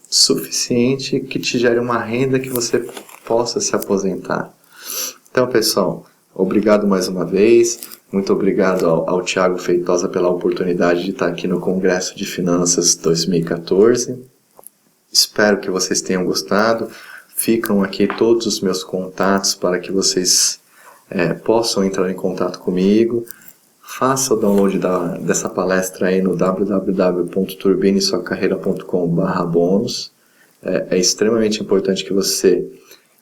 [SPEAKER 2] suficiente que te gere uma renda que você possa se aposentar. Então, pessoal, obrigado mais uma vez. Muito obrigado ao Thiago Feitosa pela oportunidade de estar aqui no Congresso de Finanças 2014. Espero que vocês tenham gostado. Ficam aqui todos os meus contatos para que vocês possam entrar em contato comigo. Faça o download dessa palestra aí no www.turbinesuacarreira.com/bônus. É extremamente importante que você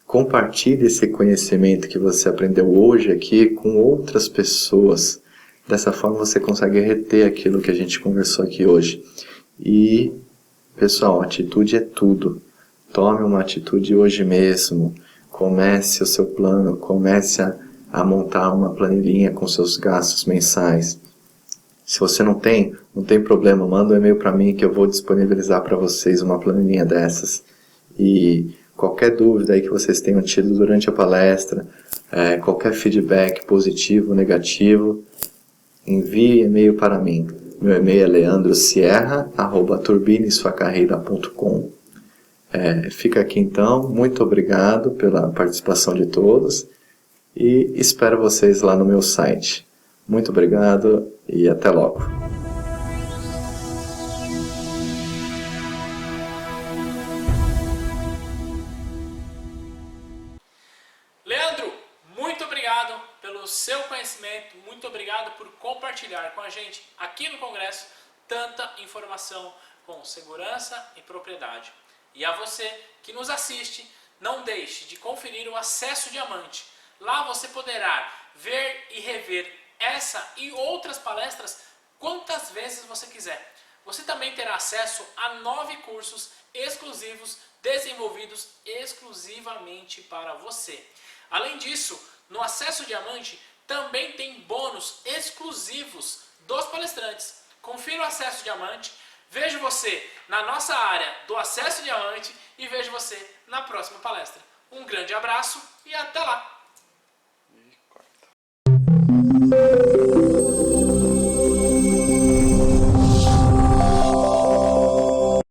[SPEAKER 2] compartilhe esse conhecimento que você aprendeu hoje aqui com outras pessoas. Dessa forma você consegue reter aquilo que a gente conversou aqui hoje. E, pessoal, atitude é tudo. Tome uma atitude hoje mesmo. Comece o seu plano, comece a montar uma planilhinha com seus gastos mensais. Se você não tem problema, manda um e-mail para mim que eu vou disponibilizar para vocês uma planilhinha dessas. E qualquer dúvida aí que vocês tenham tido durante a palestra, qualquer feedback positivo ou negativo, envie e-mail para mim. Meu e-mail é leandrosierra@turbinesuacarreira.com. Fica aqui então, muito obrigado pela participação de todos e espero vocês lá no meu site. Muito obrigado e até logo.
[SPEAKER 1] Leandro, muito obrigado pelo seu conhecimento, muito obrigado por compartilhar com a gente aqui no Congresso tanta informação com segurança e propriedade. E a você que nos assiste, não deixe de conferir o Acesso Diamante. Lá você poderá ver e rever essa e outras palestras quantas vezes você quiser. Você também terá acesso a 9 cursos exclusivos desenvolvidos exclusivamente para você. Além disso, no Acesso Diamante também tem bônus exclusivos dos palestrantes. Confira o Acesso Diamante. Vejo você na nossa área do Acesso Diamante e vejo você na próxima palestra. Um grande abraço e até lá!